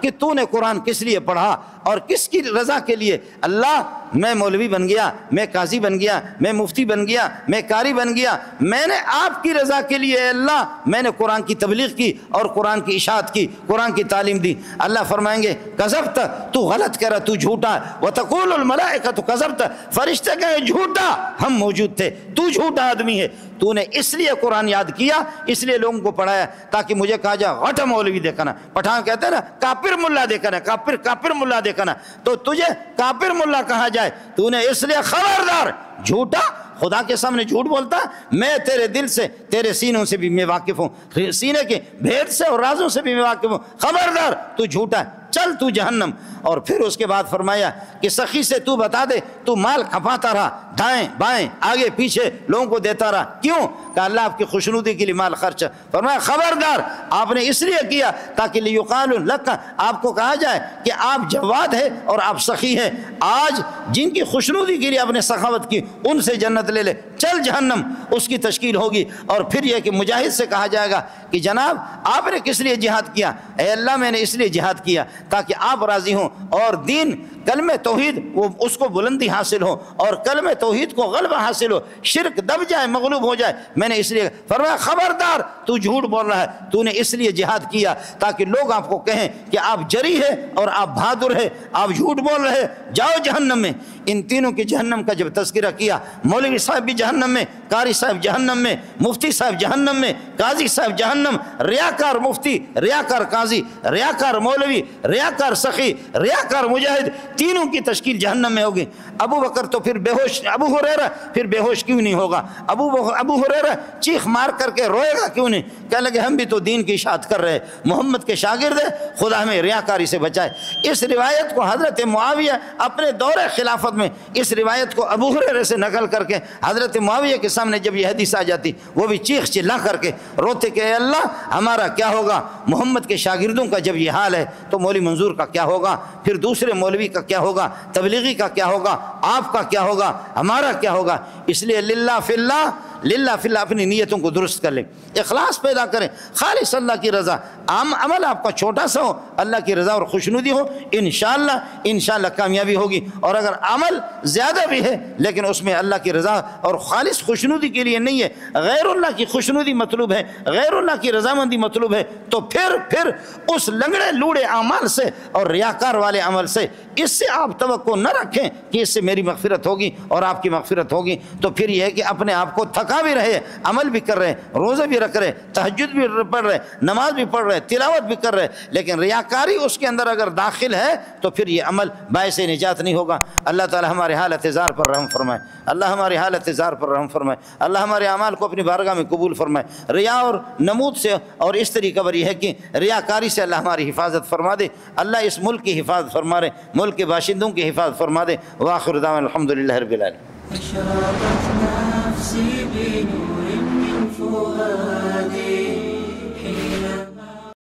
کہ تو نے قرآن کس لیے پڑھا اور کس کی رضا کے لیے؟ اللہ میں مولوی بن گیا، میں قاضی بن گیا، میں مفتی بن گیا، میں قاری بن گیا، میں نے آپ کی رضا کے لیے اللہ میں نے قرآن کی تبلیغ کی اور قرآن کی اشاعت کی، قرآن کی تعلیم دی۔ اللہ فرمائیں گے کذبت، تو غلط کہہ رہا، تو جھوٹا۔ وتقول الملائکۃ کذبت، فرشتے کہیں جھوٹا، ہم موجود تھے، تو جھوٹا آدمی ہے، تو نے اس لیے قرآن یاد کیا، اس لیے لوگوں کو پڑھایا تاکہ مجھے کہا جائے غٹا مولوی دیکھا نا، پٹھان کہتے ہیں نا کافر ملا دیکھا نا، کافر ملا دیکھا نا، تو تجھے کافر ملا کہا جائے، تو نے اس لیے خبردار جھوٹا، خدا کے سامنے جھوٹ بولتا، میں تیرے دل سے، تیرے سینوں سے بھی میں واقف ہوں، سینے کے بھید سے اور رازوں سے بھی میں واقف ہوں، خبردار تو جھوٹا ہے، چل تو جہنم۔ اور پھر اس کے بعد فرمایا کہ سخی سے تو بتا دے، تو مال کھپاتا رہا، دائیں بائیں آگے پیچھے لوگوں کو دیتا رہا، کیوں؟ کہ اللہ آپ کی خوشنودی کے لیے مال خرچ۔ فرمایا خبردار، آپ نے اس لیے کیا تاکہ لیقال لک، آپ کو کہا جائے کہ آپ جواد ہے اور آپ سخی ہیں، آج جن کی خوشنودی کے لیے آپ نے سخاوت کی ان سے جنت لے لے، چل جہنم، اس کی تشکیل ہوگی۔ اور پھر یہ کہ مجاہد سے کہا جائے گا کہ جناب آپ نے کس لیے جہاد کیا؟ اے اللہ میں نے اس لیے جہاد کیا تاکہ آپ راضی ہوں اور دین کلمہ توحید وہ اس کو بلندی حاصل ہو اور کلمہ توحید کو غلبہ حاصل ہو، شرک دب جائے، مغلوب ہو جائے، میں نے اس لیے فرمایا خبردار تو جھوٹ بول رہا ہے، تو نے اس لیے جہاد کیا تاکہ لوگ آپ کو کہیں کہ آپ جری ہے اور آپ بہادر ہے، آپ جھوٹ بول رہے، جاؤ جہنم میں۔ ان تینوں کی جہنم کا جب تذکرہ کیا، مولوی صاحب بھی جہنم میں، قاری صاحب جہنم میں، مفتی صاحب جہنم میں، قاضی صاحب جہنم، ریاکار مفتی، ریاکار قاضی، ریاکار مولوی، ریاکار سخی، ریاکار مجاہد، تینوں کی تشکیل جہنم میں ہوگی۔ ابو بکر تو پھر بے ہوش، ابو ہریرہ پھر بے ہوش کیوں نہیں ہوگا؟ ابو ہریرہ چیخ مار کر کے روئے گا کیوں نہیں؟ کہنے لگے ہم بھی تو دین کی اشاعت کر رہے، محمد کے شاگرد ہیں، خدا ہمیں ریاکاری سے بچائے۔ اس روایت کو حضرت معاویہ اپنے دور خلافت میں اس روایت کو ابو ہریرہ سے نقل کر کے حضرت معاویہ کے سامنے جب یہ حدیث آ جاتی، وہ بھی چیخ چلا کر کے روتے کہ اے اللہ ہمارا کیا ہوگا؟ محمد کے شاگردوں کا جب یہ حال ہے تو مولوی منظور کا کیا ہوگا؟ پھر دوسرے مولوی کا کیا ہوگا؟ تبلیغی کا کیا ہوگا؟ آپ کا کیا ہوگا؟ ہمارا کیا ہوگا؟ اس لیے للہ فی اللہ، للہ فی اللہ اپنی نیتوں کو درست کر لیں، اخلاص پیدا کریں، خالص اللہ کی رضا۔ عمل آپ کا چھوٹا سا ہو، اللہ کی رضا اور خوشنودی ہو، انشاءاللہ کامیابی ہوگی۔ اور اگر عمل زیادہ بھی ہے لیکن اس میں اللہ کی رضا اور خالص خوشنودی کے لیے نہیں ہے، غیر اللہ کی خوشنودی مطلوب ہے، غیر اللہ کی رضامندی مطلوب ہے، تو پھر اس لنگڑے لوڑے اعمال سے اور ریاکار والے عمل سے اس سے آپ توقع نہ رکھیں کہ اس سے میری مغفرت ہوگی اور آپ کی مغفرت ہوگی۔ تو پھر یہ ہے کہ اپنے آپ کو تھکا بھی رہے، عمل بھی کر رہے، روزے بھی رکھ رہے، تہجد بھی پڑھ رہے، نماز بھی پڑھ رہے، تلاوت بھی کر رہے، لیکن ریاکاری اس کے اندر اگر داخل ہے تو پھر یہ عمل باعث نجات نہیں ہوگا۔ اللہ تعالی ہمارے حالت زار پر رحم فرمائے، اللہ ہماری حالت زار پر رحم فرمائے، اللہ ہمارے اعمال کو اپنی بارگاہ میں قبول فرمائے۔ ریا اور نمود سے اور اس طریقہ پر یہ ہے کہ ریاکاری سے اللہ ہماری حفاظت فرما دے، اللہ اس ملک کی حفاظت فرما دے، ملک کے باشندوں کی حفاظت فرما دے۔ وآخر دعوانا الحمدللہ رب العالمین۔ أشرقت نفسي بنور من فؤادي